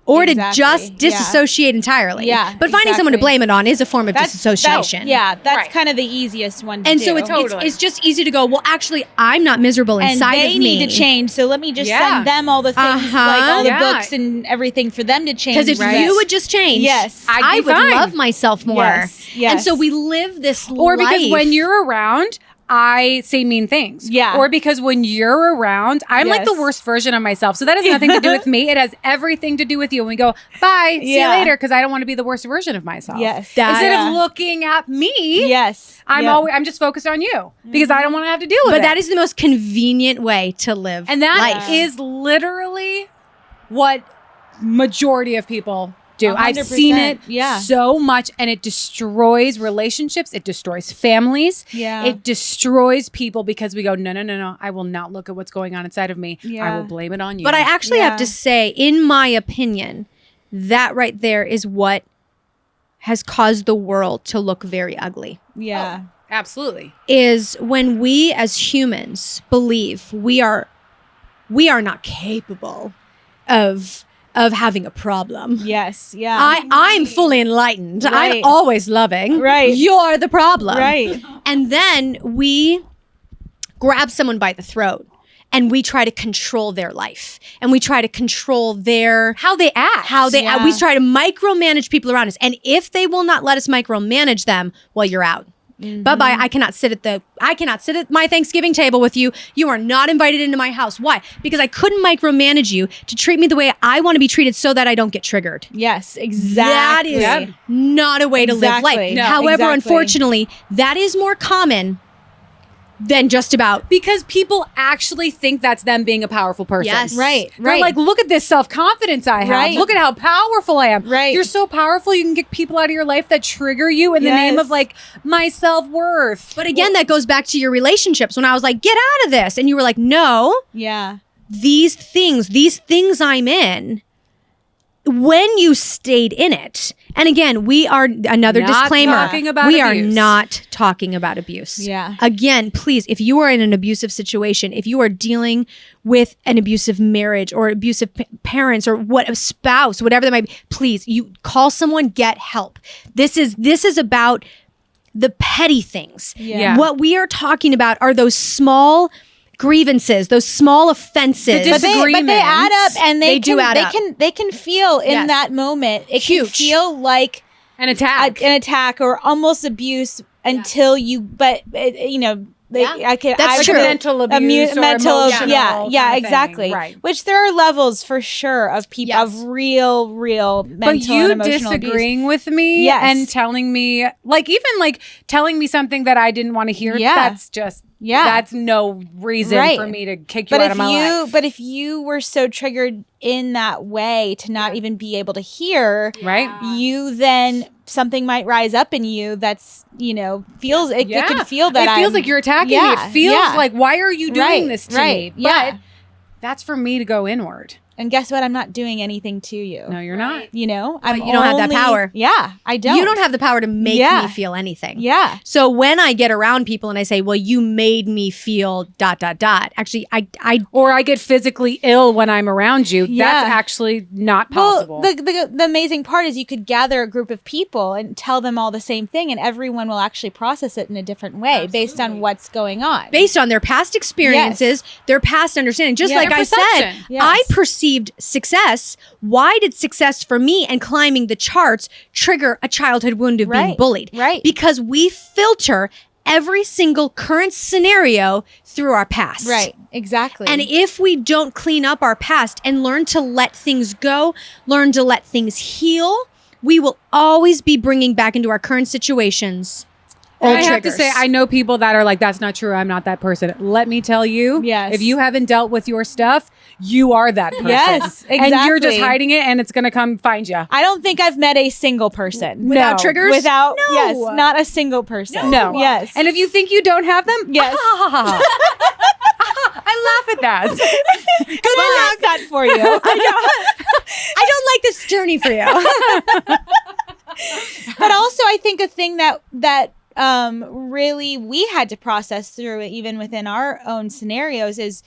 Or to just disassociate entirely. Yeah, But finding someone to exactly. blame it on is a form of disassociation. That's Right. kind of the easiest one to And do. so it's just easy to go, well, actually, I'm not miserable and inside they of me. need to change. So let me just Yeah. send them all the things, Uh-huh. like all the Yeah. books and everything for them to change. Because if you would just change, Yes. I'd I be would fine. love myself more. Yes, yes. And so we live this Or because life. when you're around, I say mean things. Yeah. Or because when you're around, I'm like the Yes. worst version of myself. So that has nothing to do with me. It has everything to do with you. And we go, bye, see you Yeah. later, because I don't want to be the worst version of myself. Yes. Instead Yeah. of looking at me, Yes. I'm Yep. I'm just focused on you because I don't want to have to deal with but it. that is the most convenient way to live And that is life. literally what majority of people do. I've 100%, seen it yeah. so much, and it destroys relationships. It destroys families. Yeah. It destroys people because we go, no. I will not look at what's going on inside of me. I Yeah. will blame it on you. But I actually have Yeah. to say, in my opinion, that right there is what has caused the world to look very ugly. Yeah. absolutely. Is when we as humans believe we are not capable of having a problem. Yes. Yeah. I'm fully enlightened. Right. I'm always loving. Right. You're the problem. Right. And then we grab someone by the throat and we try to control their life. And we try to control their How they act. Yeah. we try to micromanage people around us. And if they will not let us micromanage them, well, you're out. Bye-bye. I cannot sit at my Thanksgiving table with you. You are not invited into my house. Why? Because I couldn't micromanage you to treat me the way I want to be treated so that I don't get triggered. Yes. Exactly. That is not a way to live Exactly. life. No, However, exactly. unfortunately, that is more common than just about because people actually think that's them being a powerful person. Yes. Right. They're Right. like, look at this self-confidence I have. Right. Look at how powerful I am. Right. You're so powerful. You can get people out of your life that trigger you in the name Yes. of like my self-worth. But again, that goes back to your relationships. When I was like, get out of this. And you were like, no, Yeah. these things I'm in, when you stayed in it. And again, we are another Not disclaimer. talking about we abuse. are not talking about abuse. Yeah. Again, please, if you are in an abusive situation, if you are dealing with an abusive marriage or abusive parents or a spouse, whatever that might be, please, you call someone, get help. This is about the petty things. Yeah. What we are talking about are those small grievances, those small offenses. The But they add up, and They do add up. They can feel in Yes. that moment. It can Huge. feel like An attack. an attack or almost abuse until you. But you know, That's true. Mental abuse or emotional yeah, kind of exactly. thing. Right. Which there are levels for sure of people Yes. of real mental But you and emotional disagreeing with me Yes. and telling me, like, even like telling me something that I didn't want to hear, Yeah. that's just, Yeah. that's no reason Right. for me to kick you But out if of my life. But if you were so triggered in that way to not even be able to hear, Right? you then something might rise up in you that's feels it can feel that it feels I'm- like you're attacking me. Yeah, It feels yeah. like, why are you doing Right, this to right, me? yeah. But that's for me to go inward. And guess what? I'm not doing anything to you. No, you're not. You know, you don't have that power. Yeah, I don't. You don't have the power to make me feel anything. Yeah. So when I get around people and I say, well, you made me feel ... Actually, I Or I get physically ill when I'm around you. Yeah. That's actually not possible. Well, the amazing part is you could gather a group of people and tell them all the same thing, and everyone will actually process it in a different way based on what's going on. based on their past experiences, their past understanding. Just like Their I said, perception. Yes. I perceived success. Why did success for me and climbing the charts trigger a childhood wound of being Right. bullied? Right. Because we filter every single current scenario through our past. Right. Exactly. And if we don't clean up our past and learn to let things go, learn to let things heal, we will always be bringing back into our current situations And old I have to triggers. say, I know people that are like, that's not true. I'm not that person. Let me tell you, Yes. if you haven't dealt with your stuff, you are that person. Yes, And you're just exactly. hiding it and it's going to come find you. I don't think I've met a single person Without No. triggers? without No. yes, not a single person. No. Yes. And if you think you don't have them, Yes. I laugh at that. Good luck that for you. I don't like this journey for you. But also I think a thing that really we had to process through even within our own scenarios is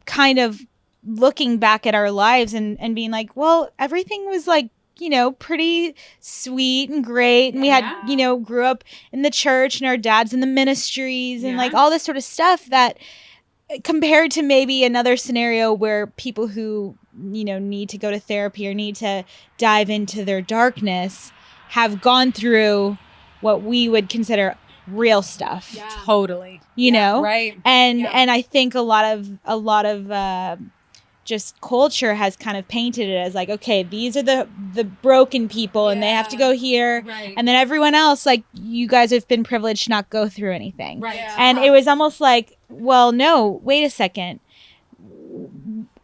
kind of looking back at our lives and being like, well, everything was like, you know, pretty sweet and great. And we had, you know, grew up in the church and our dad's in the ministries and like all this sort of stuff that compared to maybe another scenario where people who, you know, need to go to therapy or need to dive into their darkness have gone through what we would consider real stuff, Totally. you know? Right. And I think a lot of just culture has kind of painted it as like, okay, these are the broken people and they have to go here. Right. And then everyone else, like, you guys have been privileged to not go through anything. Right. And it was almost like, well, no, wait a second.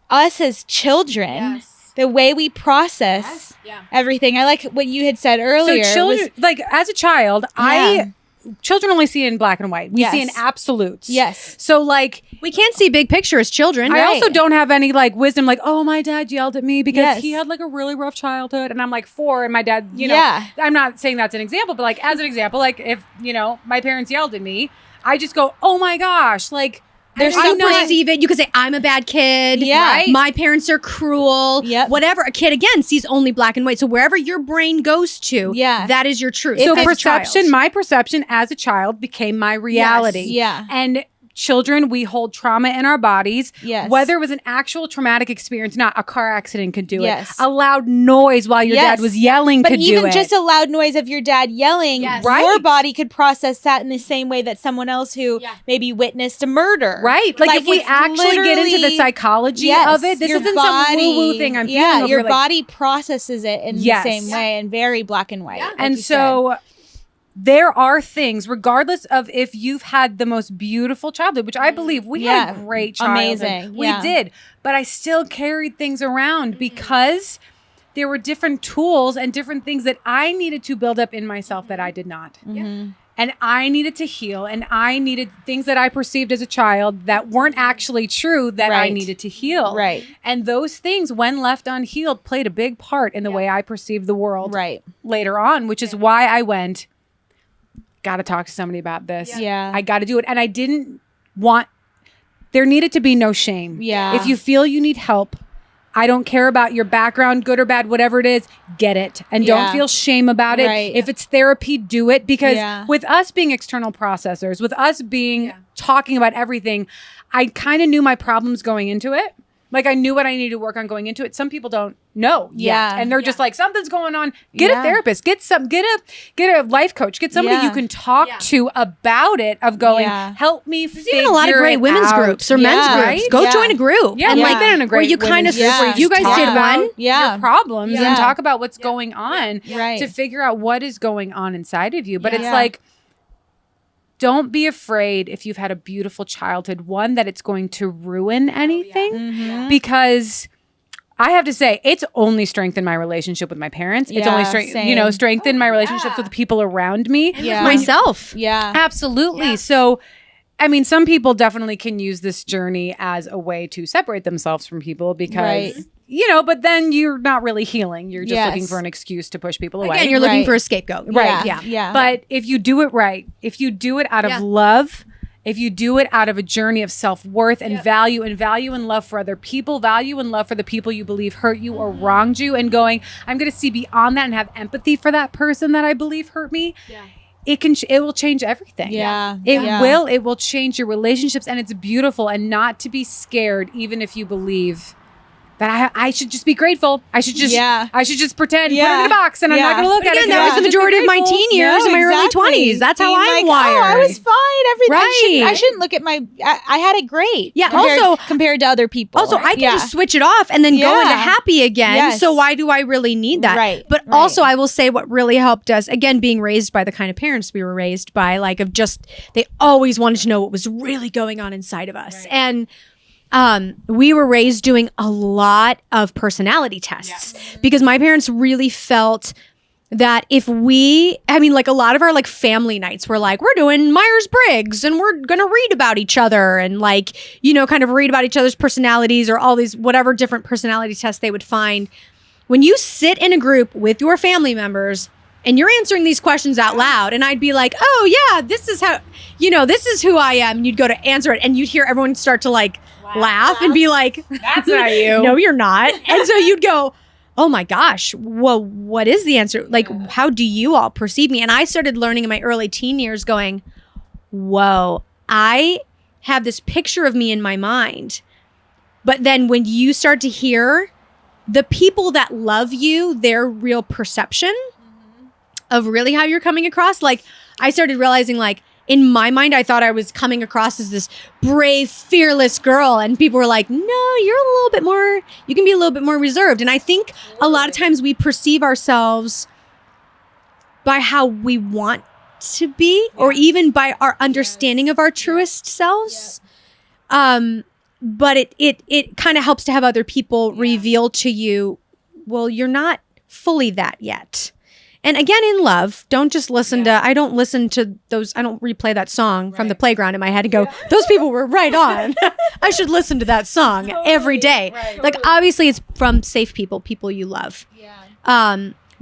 Us as children, the way we process everything. I like what you had said earlier. So children, like as a child, children only see in black and white. We Yes. see in absolutes. Yes. So like, We can't see big picture as children. I also don't have any like wisdom, like, oh, my dad yelled at me because Yes. he had like a really rough childhood. And I'm like 4 and my dad, you know, Yeah. I'm not saying that's an example, but like as an example, like if, you know, my parents yelled at me, I just go, oh my gosh, like There's I'm so not- perceive it. You could say, I'm a bad kid. Yeah. Right. My parents are cruel. Yep. Whatever. A kid, again, sees only black and white. So wherever your brain goes to, Yeah. that is your truth. So as a perception, child. my perception as a child became my reality. Yeah. And children, we hold trauma in our bodies. Yes. Whether it was an actual traumatic experience, not a car accident could do Yes. it. A loud noise while your Yes. dad was yelling But could do even it. just a loud noise of your dad yelling, Yes. Right. your body could process that in the same way that someone else who maybe witnessed a murder. Right. Like if we it's actually get into the literally- psychology Yes, of it, this your isn't some woo-woo thing I'm feeling. Yeah, over, your like- body processes it in Yes. the same way and very black and white. like And you so there are things, regardless of if you've had the most beautiful childhood, which I believe we had a great childhood. Amazing. We Yeah. did. But I still carried things around because there were different tools and different things that I needed to build up in myself that I did not. And I needed to heal, and I needed things that I perceived as a child that weren't actually true that I Right. needed to heal. Right. And those things, when left unhealed, played a big part in the way I perceived the world Right. later on, which is why I went, got to talk to somebody about this. Yeah. I got to do it. And I didn't want, there needed to be no shame. Yeah. If you feel you need help, I don't care about your background, good or bad, whatever it is, get it. And Yeah. don't feel shame about it. Right. If it's therapy, do it. Because Yeah. with us being external processors, with us being talking about everything, I kind of knew my problems going into it. Like I knew what I needed to work on going into it. Some people don't know yet. Yeah. And they're just like, something's going on. Get Yeah. a therapist, get a life coach, get somebody Yeah. you can talk to about it of going, Yeah. help me There's even a lot of great women's groups or men's Yeah. groups. Right? Go Yeah. join a group. Yeah, and we've like been in a where great you kind of, women's group where you guys talk did about one. Yeah. your problems Yeah. and talk about what's going on Right. to figure out what is going on inside of you. But it's Yeah. like, don't be afraid if you've had a beautiful childhood, one, that it's going to ruin anything. Mm-hmm. Because I have to say, it's only strengthened my relationship with my parents. It's Yeah, only same. strengthened my relationships with the people around me. Yeah. Myself. Yeah. Absolutely. So, I mean, some people definitely can use this journey as a way to separate themselves from people because, Right. but then you're not really healing. You're just Yes. looking for an excuse to push people away. Again, you're looking Right. for a scapegoat. Right. Yeah. But if you do it right, if you do it out of love, if you do it out of a journey of self-worth and value and love for other people, value and love for the people you believe hurt you or wronged you, and going, I'm going to see beyond that and have empathy for that person that I believe hurt me. Yeah. It will change everything. Yeah. It will change your relationships, and it's beautiful. And not to be scared, even if you believe that I should just be grateful. I should just pretend, put it in a box, and I'm not going to look at it. Again, that was the majority of my teen years and my early 20s. That's how I'm wired. Oh, I was fine. Everything. Right. I shouldn't look at I had it great. Yeah. Compared to other people. Also, I can just switch it off and then go into happy again. Yes. So why do I really need that? Right. But also, I will say what really helped us, again, being raised by the kind of parents we were raised by, they always wanted to know what was really going on inside of us. And we were raised doing a lot of personality tests because my parents really felt that if a lot of our family nights were we're doing Myers-Briggs and we're going to read about each other and kind of read about each other's personalities or all these whatever different personality tests they would find. When you sit in a group with your family members and you're answering these questions out loud, and I'd be like, oh yeah, this is how, this is who I am. And you'd go to answer it and you'd hear everyone start to laugh and be like, that's not you. No, you're not. And so you'd go, oh my gosh, well, what is the answer? How do you all perceive me? And I started learning in my early teen years going, whoa, I have this picture of me in my mind. But then when you start to hear the people that love you, their real perception of really how you're coming across, I started realizing in my mind, I thought I was coming across as this brave, fearless girl. And people were like, no, you can be a little bit more reserved. And I think a lot of times we perceive ourselves by how we want to be, or even by our understanding of our truest selves. But it kind of helps to have other people reveal to you, well, you're not fully that yet. And again, in love, don't just listen to, I don't listen to those, I don't replay that song from the playground in my head and go, those people were right on. I should listen to that song every day. Obviously it's from safe people you love.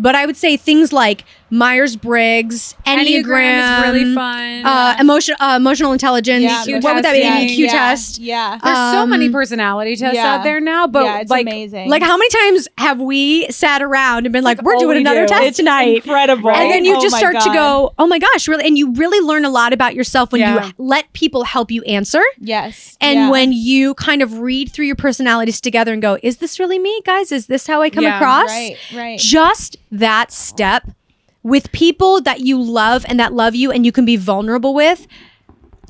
But I would say things like Myers-Briggs, Enneagram is really fun. Emotional intelligence. What would that be? An EQ test. Yeah. There's so many personality tests out there now, but it's amazing. How many times have we sat around and been we're doing another test tonight? Incredible. And then you just start to go, oh my gosh, really? And you really learn a lot about yourself when you let people help you answer. Yes. And when you kind of read through your personalities together and go, is this really me, guys? Is this how I come across? Right. Just that step with people that you love and that love you and you can be vulnerable with.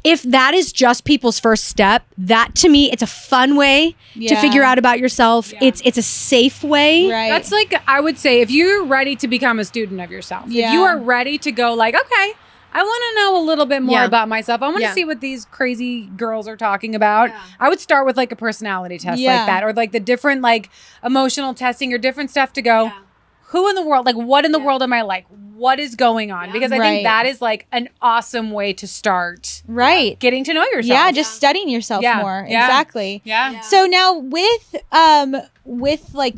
If that is just people's first step, that to me, it's a fun way to figure out about yourself. It's a safe way. Right. That's I would say, if you're ready to become a student of yourself, if you are ready to go okay, I want to know a little bit more about myself. I want to see what these crazy girls are talking about. I would start with a personality test like that, or the different emotional testing or different stuff to go, who in the world, what in the world am I like? What is going on? Because I think that is an awesome way to start getting to know yourself. Yeah, just studying yourself more. Yeah. Exactly. Yeah. So now with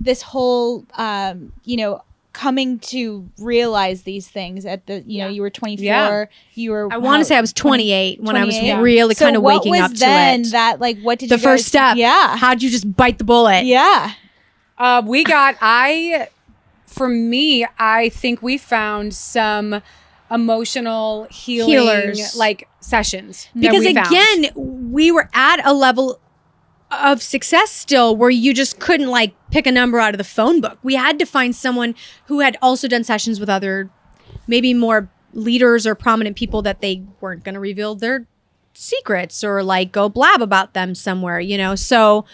this whole coming to realize these things at the you were 24, you were I want to say I was 28 when I was 28. really kind of waking up to then it. That what did the you first guys, step? How'd you just bite the bullet? For me, I think we found some emotional healing Healers. sessions. Because again, we were at a level of success still where you just couldn't pick a number out of the phone book. We had to find someone who had also done sessions with other, maybe more leaders or prominent people that they weren't going to reveal their secrets or go blab about them somewhere, So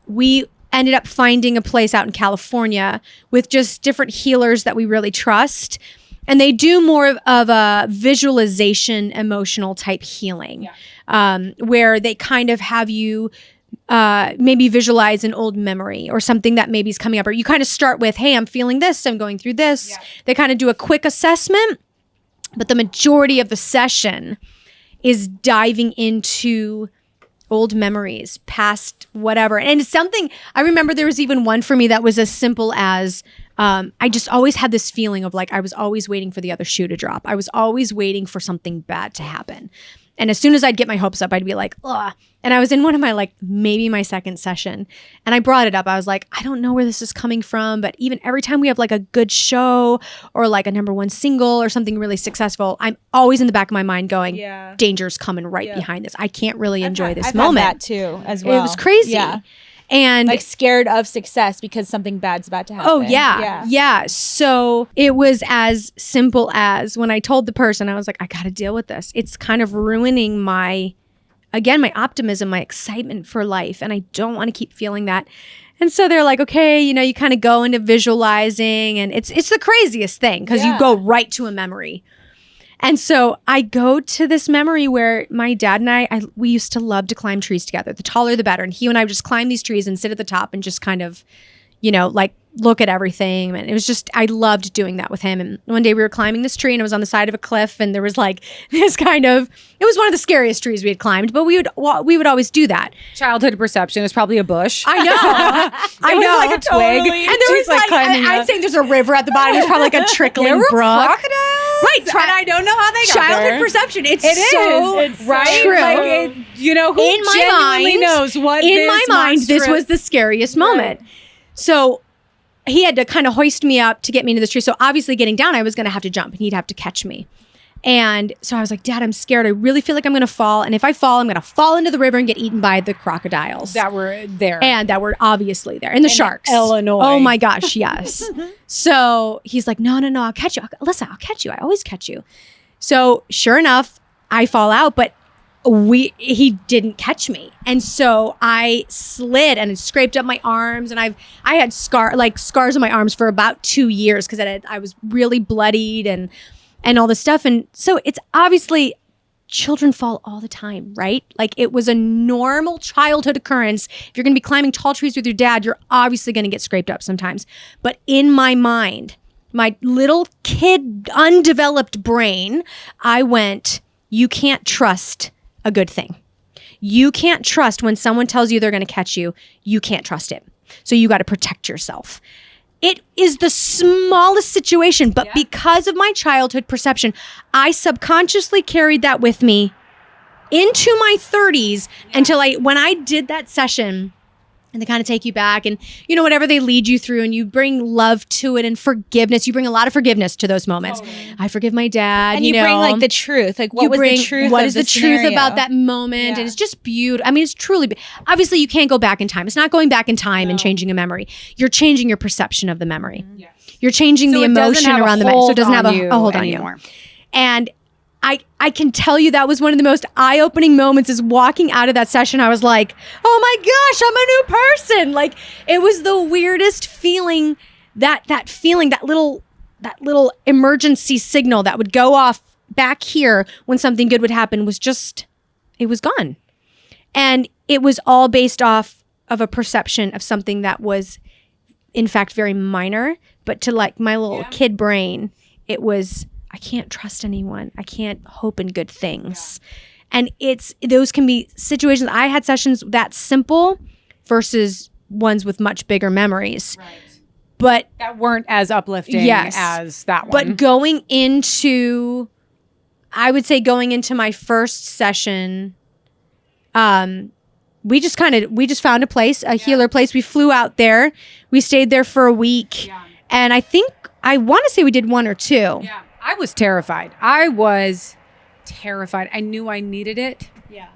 we ended up finding a place out in California with just different healers that we really trust. And they do more of a visualization, emotional type healing, where they kind of have you maybe visualize an old memory or something that maybe is coming up. Or you kind of start with, hey, I'm feeling this, I'm going through this. Yeah. They kind of do a quick assessment, but the majority of the session is diving into old memories, past whatever. And it's something, I remember there was even one for me that was as simple as I just always had this feeling of like I was always waiting for the other shoe to drop. I was always waiting for something bad to happen. And as soon as I'd get my hopes up, I'd be like, ugh. And I was in one of my, like, maybe my second session. And I brought it up. I was like, I don't know where this is coming from. But even every time we have like a good show or like a #1 single or something really successful, I'm always in the back of my mind going, danger's coming right behind this. I can't really enjoy this moment. I've had that too, as well. It was crazy. Yeah. And like scared of success because something bad's about to happen. Oh, yeah. So it was as simple as when I told the person, I was like, I got to deal with this. It's kind of ruining my optimism, my excitement for life. And I don't want to keep feeling that. And so they're like, okay, you kind of go into visualizing, and it's the craziest thing because you go right to a memory. And so I go to this memory where my dad and we used to love to climb trees together. The taller, the better. And he and I would just climb these trees and sit at the top and just kind of, like look at everything. And it was just, I loved doing that with him. And one day we were climbing this tree and it was on the side of a cliff. And there was like this kind of, it was one of the scariest trees we had climbed, but we would always do that. Childhood perception is probably a bush. I know. I know. Like a twig. Totally. And there was like I'd say there's a river at the bottom. There's probably like a trickling brook. Crocodiles. Right. And I don't know how they got childhood there. perception. It's right? true. Like who in my genuinely mind, knows what in my mind, this was the scariest moment. So he had to kind of hoist me up to get me into the tree. So obviously getting down, I was going to have to jump and he'd have to catch me. And so I was like, Dad, I'm scared. I really feel like I'm going to fall. And if I fall, I'm going to fall into the river and get eaten by the crocodiles. That were there. And that were obviously there. And the sharks. Illinois. Oh my gosh, yes. So he's like, no, I'll catch you. Alyssa, I'll catch you. I always catch you. So sure enough, I fall out, but he didn't catch me. And so I slid and it scraped up my arms, and I had scars on my arms for about 2 years because I was really bloodied and all this stuff. And so it's obviously children fall all the time, right? Like it was a normal childhood occurrence. If you're going to be climbing tall trees with your dad, you're obviously going to get scraped up sometimes. But in my mind, my little kid, undeveloped brain, I went, you can't trust a good thing. You can't trust when someone tells you they're going to catch you. You can't trust it. So you got to protect yourself. It is the smallest situation, but because of my childhood perception, I subconsciously carried that with me into my 30s until when I did that session. And they kind of take you back and, whatever they lead you through, and you bring love to it and forgiveness. You bring a lot of forgiveness to those moments. Totally. I forgive my dad. And you bring like the truth. Like what was the truth? What is the scenario? truth about that moment? Yeah. And it's just beautiful. I mean, it's truly, obviously you can't go back in time. It's not going back in time and changing a memory. You're changing your perception of the memory. Yes. You're changing the emotion around the memory. So it doesn't have a hold on you. And I can tell you that was one of the most eye-opening moments is walking out of that session. I was like, oh my gosh, I'm a new person. Like it was the weirdest feeling, that feeling, that little emergency signal that would go off back here when something good would happen it was gone. And it was all based off of a perception of something that was in fact very minor, but to like my little kid brain, it was, I can't trust anyone. I can't hope in good things. Yeah. And those can be situations. I had sessions that simple versus ones with much bigger memories. Right. But that weren't as uplifting as that one. But going into my first session, we just found a place, a healer place. We flew out there. We stayed there for a week. Yeah. And I want to say we did 1 or 2. Yeah. I was terrified. I knew I needed it. Yeah.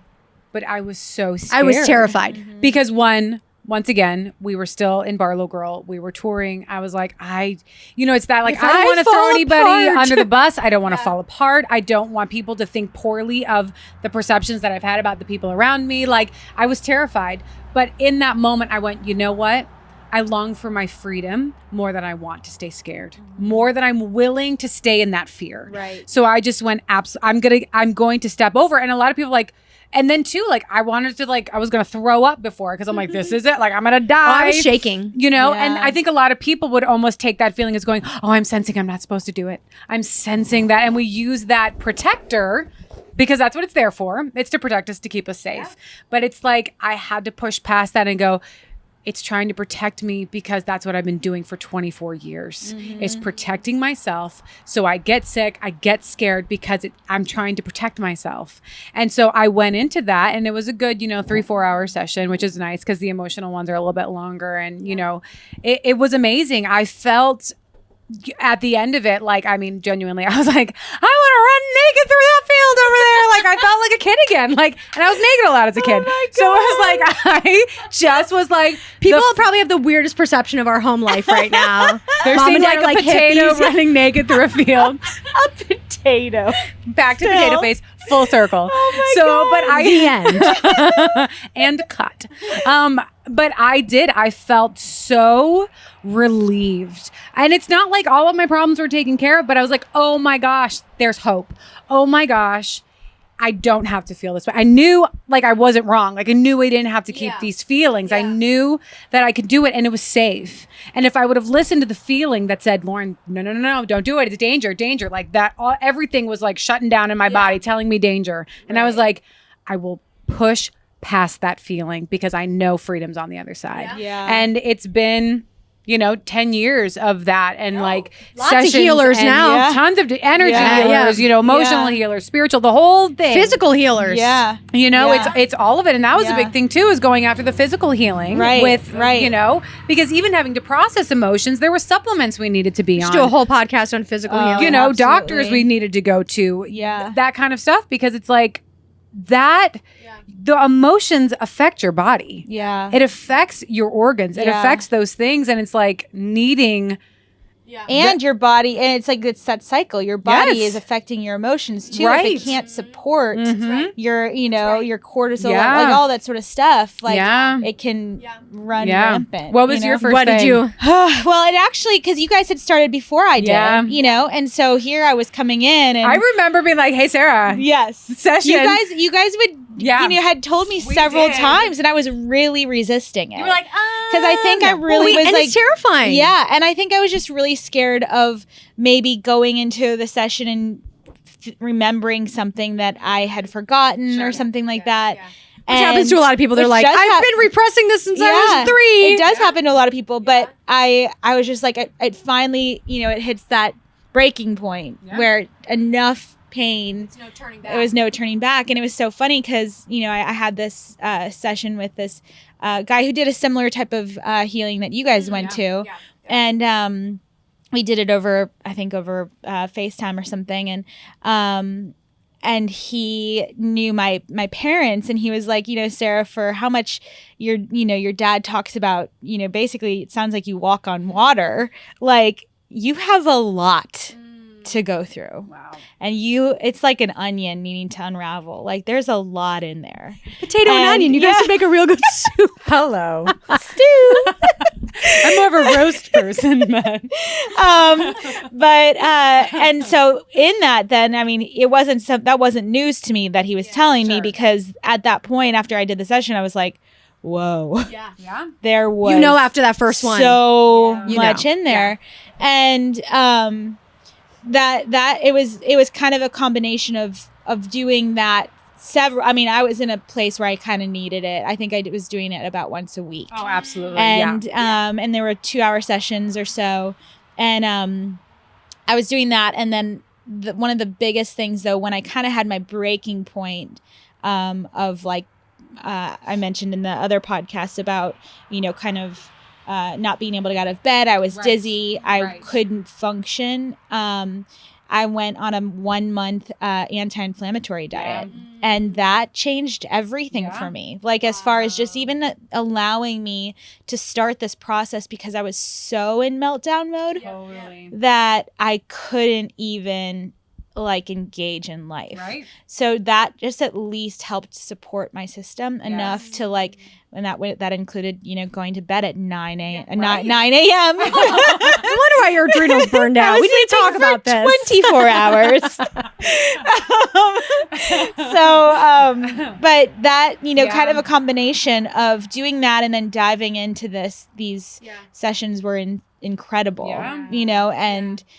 But I was so scared. I was terrified. Mm-hmm. Because once again, we were still in Barlow Girl. We were touring. I was like, it's that like, I don't want to throw anybody under the bus. I don't want to fall apart. I don't want people to think poorly of the perceptions that I've had about the people around me. Like I was terrified. But in that moment, I went, you know what? I long for my freedom more than I want to stay scared, more than I'm willing to stay in that fear. Right. So I just went, I'm going to step over. And a lot of people like, and then too, like I wanted to I was going to throw up before because I'm like, this is it. Like I'm going to die. I was shaking, and I think a lot of people would almost take that feeling as going, oh, I'm sensing I'm not supposed to do it. I'm sensing that. And we use that protector because that's what it's there for. It's to protect us, to keep us safe. But it's like I had to push past that and go, it's trying to protect me because that's what I've been doing for 24 years is protecting myself. So I get sick, I get scared because I'm trying to protect myself. And so I went into that, and it was a good, 3-4 hour session, which is nice because the emotional ones are a little bit longer. And, it was amazing. I felt at the end of it, genuinely, I was like, I want to run naked through that field over there. Like, I felt like a kid again. And I was naked a lot as a kid. So it was like, I just was like, People probably have the weirdest perception of our home life right now. they're Mom seeing and dad like are a potato hippies. running naked through a field. A potato. Back to potato face, full circle. Oh my God. But I and cut. But I felt so relieved. And it's not like all of my problems were taken care of, but I was like, oh my gosh, there's hope. Oh my gosh, I don't have to feel this way. I knew I wasn't wrong. I knew I didn't have to keep these feelings. I knew that I could do it and it was safe. And if I would have listened to the feeling that said, Lauren, no, don't do it. It's danger. Like that, everything was shutting down in my body, telling me danger. And I was like, I will push past that feeling because I know freedom's on the other side. Yeah. And it's been 10 years of that, and lots sessions of healers and now. tons of energy Yeah. healers, emotional healers, spiritual, the whole thing. Physical healers. Yeah. It's all of it. And that was a Yeah. big thing too, is going after the physical healing Right, with, right. because even having to process emotions, there were supplements we needed to be on. Do a whole podcast on physical healing. Doctors absolutely. we needed to go to. Yeah. That kind of stuff, because it's like that, the emotions affect your body. Yeah. It affects your organs. It Yeah. affects those things. And it's like needing. And your body, and it's that cycle. Your body Yes. is affecting your emotions too. Right. If it can't support your, your cortisol, Yeah. like all that sort of stuff, Yeah. it can run Yeah. rampant. What was your first What did thing? you? Well, it actually, because you guys had started before I did, Yeah. and so here I was coming in, and I remember being like, hey, Sarah, yes, session. you guys would, had told me several did. times, and I was really resisting it. You were like, because I think I really was and like it's terrifying. Yeah, and I think I was just really scared of maybe going into the session and remembering something that I had forgotten or something like that. Which happens to a lot of people. They're like, I've been repressing this since I was 3. It does happen to a lot of people, but I was just like, it finally, it hits that breaking point where enough pain, No turning back. there was no turning back. And it was so funny because, I had this session with this guy who did a similar type of healing that you guys went to. And we did it over FaceTime or something. And he knew my parents, and he was like, Sarah, for how much your dad talks about, basically it sounds like you walk on water. Like, you have a lot to go through. wow. And it's like an onion needing to unravel. Like, there's a lot in there. Potato and onion. You guys would make a real good soup. Hello. Stew. I'm more of a roast person, man. And so in that, then, I mean, that wasn't news to me that he was telling me, because at that point, after I did the session, I was like, whoa, Yeah. there was After that first one. so Yeah. much in there. And that it was kind of a combination of doing that I was in a place where I kind of needed it. I think I was doing it about once a week. Oh, absolutely. And and there were 2-hour sessions or so, and I was doing that. And then one of the biggest things, though, when I kind of had my breaking point of like I mentioned in the other podcast about kind of not being able to get out of bed, I was dizzy, I couldn't function. I went on a 1-month anti-inflammatory diet, and that changed everything for me. Like, as far as just even allowing me to start this process, because I was so in meltdown mode that I couldn't even engage in life. Right. So that just at least helped support my system enough to and that included, going to bed at 9 a.m. No wonder why your adrenals burned out. We need to talk about this. 24 hours. But that, kind of a combination of doing that and then diving into these sessions were incredible, and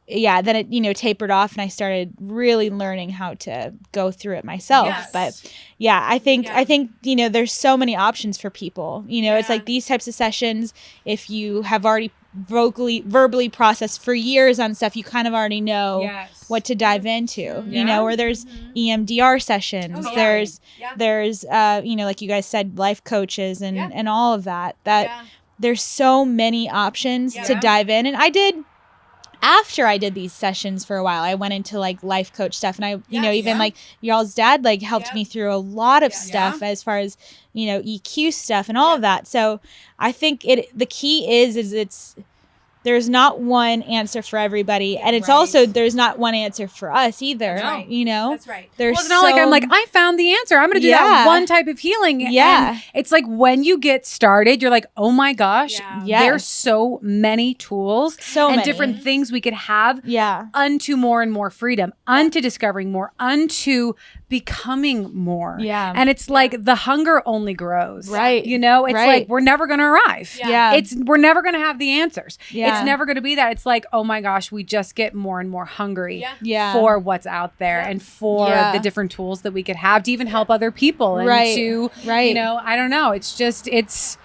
then it, tapered off, and I started really learning how to go through it myself. Yes. But I think, there's so many options for people. It's like these types of sessions, if you have already verbally processed for years on stuff, you kind of already know what to dive into, or there's EMDR sessions, there's like you guys said, life coaches and all of that, there's so many options to dive in. And after I did these sessions for a while, I went into like life coach stuff, and I, like y'all's dad, like helped me through a lot of stuff as far as, EQ stuff and all of that. So I think the key is there's not one answer for everybody. And it's also, there's not one answer for us either. No. That's right. There's it's not like I'm like, I found the answer. I'm going to do that one type of healing. Yeah. And it's like when you get started, you're like, oh my gosh, there's so many tools and different things we could have unto more and more freedom, unto discovering more, unto becoming more. Yeah. And it's like the hunger only grows. Right. It's like, we're never going to arrive. Yeah. We're never going to have the answers. Yeah. It's never going to be that. It's like, oh my gosh, we just get more and more hungry for what's out there and for the different tools that we could have to even help other people and to, I don't know. It's just, it's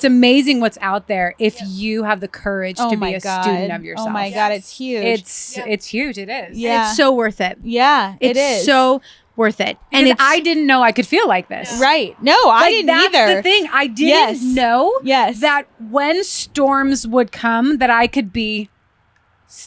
amazing what's out there if you have the courage to be a student of yourself. Oh my God, it's huge. It's huge. It is. Yeah. It's so worth it. Yeah, it is. So worth it. And I didn't know I could feel like this. Right. No, I didn't either. That's the thing. I didn't know that when storms would come that I could be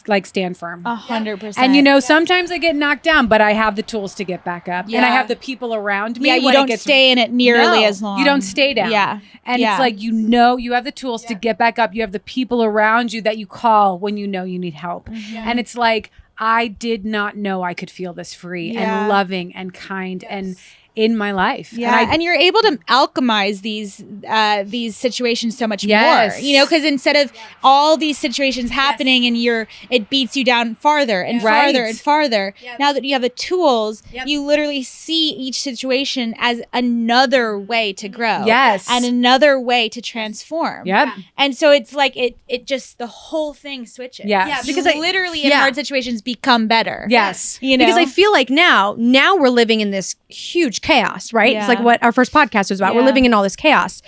like stand firm. 100%. And sometimes I get knocked down, but I have the tools to get back up. And I have the people around me. Yeah, you don't stay in it nearly as long. You don't stay down. Yeah. And it's like, you have the tools to get back up. You have the people around you that you call when you know you need help. And it's like, I did not know I could feel this free and loving and kind and in my life. Yeah. And you're able to alchemize these situations so much more, because instead of all these situations happening and it beats you down farther and farther and farther. Now that you have the tools, you literally see each situation as another way to grow. Yes. And another way to transform. Yep. And so it's like, it just, the whole thing switches. Yes. Because literally in hard situations become better. Yes. Because I feel like now we're living in this huge chaos, right? It's like what our first podcast was about. We're living in all this chaos.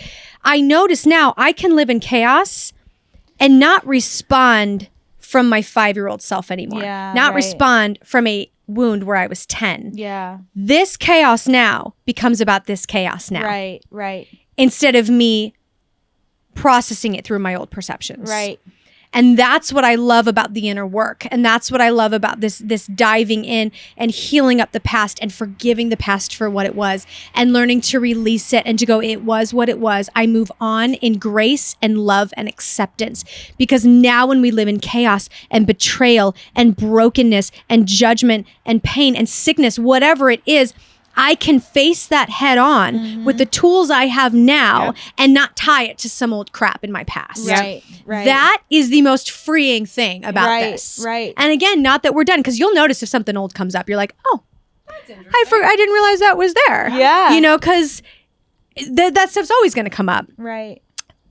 I notice now I can live in chaos and not respond from my 5-year-old self anymore. Not respond from a wound where I was 10. Yeah. This chaos now becomes about this chaos now. Right. Instead of me processing it through my old perceptions. Right. And that's what I love about the inner work. And that's what I love about this diving in and healing up the past and forgiving the past for what it was and learning to release it and to go, it was what it was. I move on in grace and love and acceptance. Because now when we live in chaos and betrayal and brokenness and judgment and pain and sickness, whatever it is, I can face that head on with the tools I have now and not tie it to some old crap in my past. Right. That is the most freeing thing about this. Right. And again, not that we're done, because you'll notice if something old comes up, you're like, oh, I didn't realize that was there. Yeah. Because that stuff's always going to come up. Right.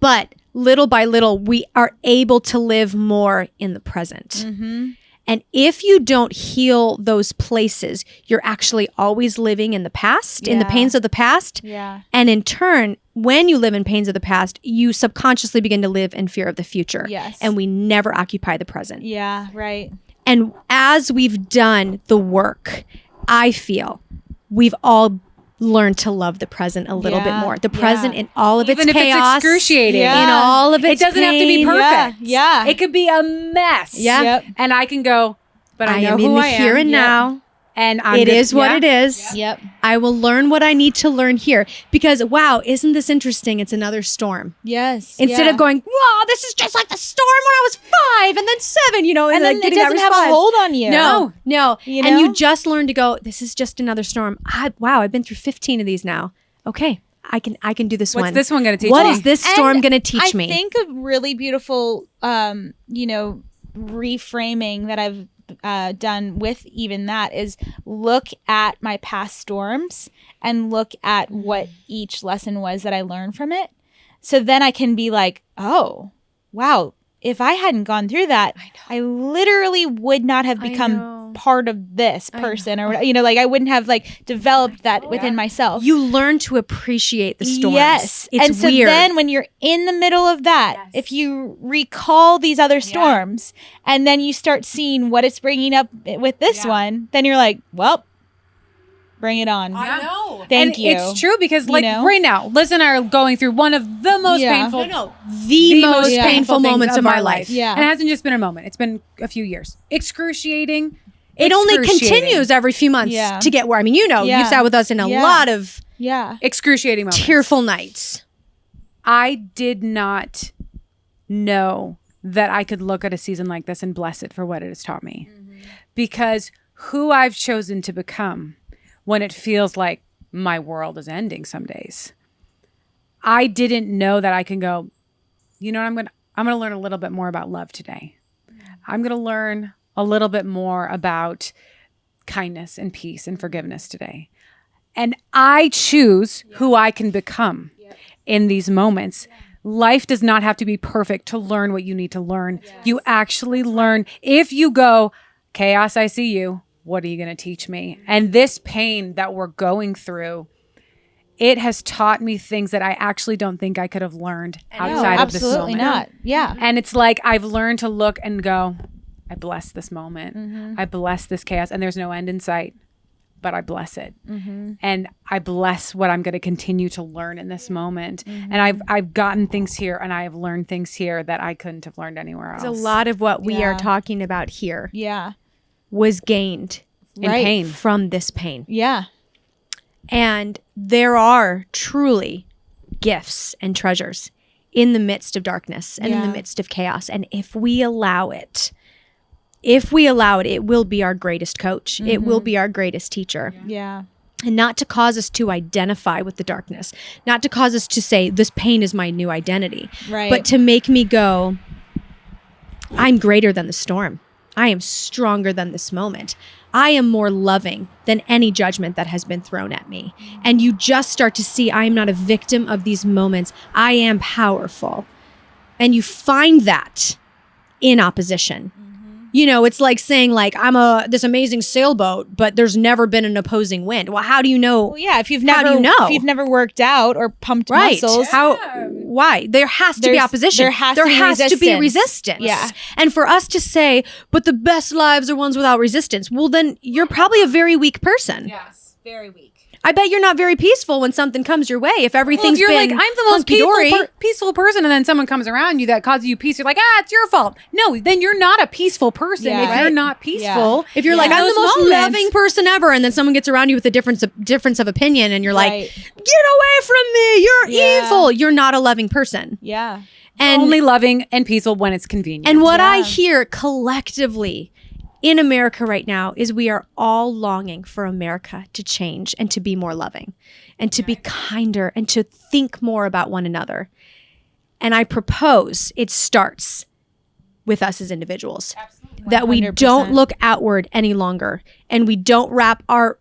But little by little, we are able to live more in the present. Mm-hmm. And if you don't heal those places, you're actually always living in the past, in the pains of the past. Yeah. And in turn, when you live in pains of the past, you subconsciously begin to live in fear of the future. Yes. And we never occupy the present. Yeah, right. And as we've done the work, I feel we've all learned to love the present a little bit more. The present in all of Even its chaos. Even if it's excruciating. In all of its It doesn't have to be pain. perfect. Yeah. It could be a mess. Yeah. Yep. And I can go, but I know am who in the I am. here and now. And It is what it is. Yep. I will learn what I need to learn here. Because, wow, isn't this interesting? It's another storm. Yes. Instead of going, wow, this is just like the storm when I was 5 and then 7, and then like it getting that doesn't have a response. hold on you. No. You And know? you just learn to go, this is just another storm. Wow, I've been through 15 of these now. Okay, I can do this one. What's this one going to teach What me? is this storm going to teach me? I think a really beautiful, reframing that I've done with even that is look at my past storms and look at what each lesson was that I learned from it. So then I can be like, oh, wow, if I hadn't gone through that, I literally would not have know. become part of this person or, like I wouldn't have like developed that within myself. You learn to appreciate the storms. Yes. It's and so weird. then when you're in the middle of that, if you recall these other storms and then you start seeing what it's bringing up with this one, then you're like, well, bring it on. I know. Thank you. It's true because like know? right now, Liz and I are going through one of the most painful, the most most painful things moments of my our life. Yeah. And it hasn't just been a moment. It's been a few years. Excruciating. It only Excruciating. continues every few months Yeah. to get where, I mean, Yeah. you've sat with us in a Yeah. lot of Excruciating moments. tearful nights. I did not know that I could look at a season like this and bless it for what it has taught me. Because who I've chosen to become when it feels like my world is ending some days, I didn't know that I can go, you know, I'm going to learn a little bit more about love today. I'm going to learn a little bit more about kindness and peace and forgiveness today. And I choose who I can become in these moments. Life does not have to be perfect to learn what you need to learn. You actually learn. If you go, chaos, I see you. What are you going to teach me? And this pain that we're going through, it has taught me things that I actually don't think I could have learned outside of this moment. Absolutely not. Yeah. And it's like I've learned to look and go, I bless this moment. I bless this chaos. And there's no end in sight, but I bless it. And I bless what I'm going to continue to learn in this moment. And I've gotten things here and I have learned things here that I couldn't have learned anywhere else. A lot of what we are talking about here was gained in pain. from this pain. Yeah. And there are truly gifts and treasures in the midst of darkness and in the midst of chaos. And if we allow it, it will be our greatest coach. It will be our greatest teacher. Yeah. And not to cause us to identify with the darkness, not to cause us to say, this pain is my new identity, Right. but to make me go, I'm greater than the storm. I am stronger than this moment. I am more loving than any judgment that has been thrown at me. And you just start to see, I am not a victim of these moments. I am powerful. And you find that in opposition. You know, it's like saying like, I'm this amazing sailboat, but there's never been an opposing wind. Well, how do you know? Well, yeah. If you've How never, do you know? if you've never worked out or pumped muscles, Why? There has to be opposition. there has to be resistance. resistance. Yeah. And for us to say, but the best lives are ones without resistance. Well, then you're probably a very weak person. Yes. Very weak. I bet you're not very peaceful when something comes your way. If Well, everything's if you're been like, I'm the most peaceful person, and then someone comes around you that causes you peace, you're like, it's your fault. No, then you're not a peaceful person Yeah. if Right. you're not peaceful. If you're like, I'm the Those most moments- loving person ever, and then someone gets around you with a difference of opinion, and you're like, Right. get away from me, you're Yeah. evil. You're not a loving person. Yeah. And only loving and peaceful when it's convenient. And what I hear collectively in America right now is we are all longing for America to change and to be more loving and to be kinder and to think more about one another. And I propose it starts with us as individuals. Absolutely. That we 100%. don't look outward any longer and we don't wrap our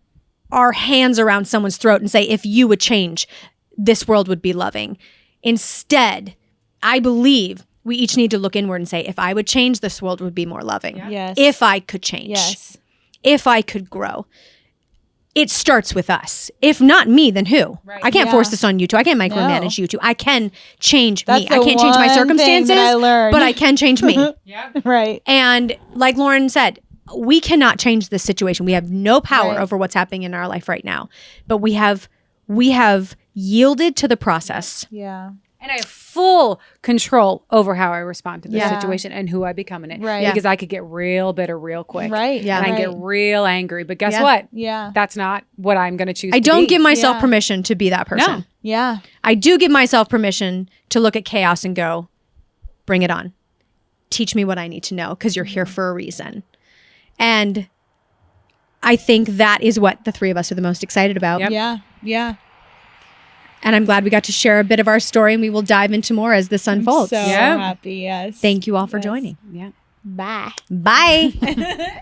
hands around someone's throat and say, if you would change, this world would be loving. Instead, I believe we each need to look inward and say, if I would change, this world would be more loving. Yes. If I could change. Yes. If I could grow. It starts with us. If not me, then who? I can't force this on you two. I can't micromanage you two. I can change me. I the can't change my one thing circumstances, that I learned. but I can change me. Right. And like Lauren said, we cannot change this situation. We have no power Right. over what's happening in our life right now. But we have yielded to the process. Yeah. And I have full control over how I respond to this Yeah. situation and who I become in it. Right. Because I could get real bitter real quick. Right. Yeah. And I Right. get real angry. But guess Yeah. what? Yeah. That's not what I'm going to choose I to don't be. give myself Yeah. permission to be that person. No. Yeah. I do give myself permission to look at chaos and go, bring it on. Teach me what I need to know because you're here for a reason. And I think that is what the three of us are the most excited about. Yep. Yeah. Yeah. And I'm glad we got to share a bit of our story and we will dive into more as this unfolds. So Yeah. happy. Yes. Thank you all for joining. Yeah. Bye. Bye.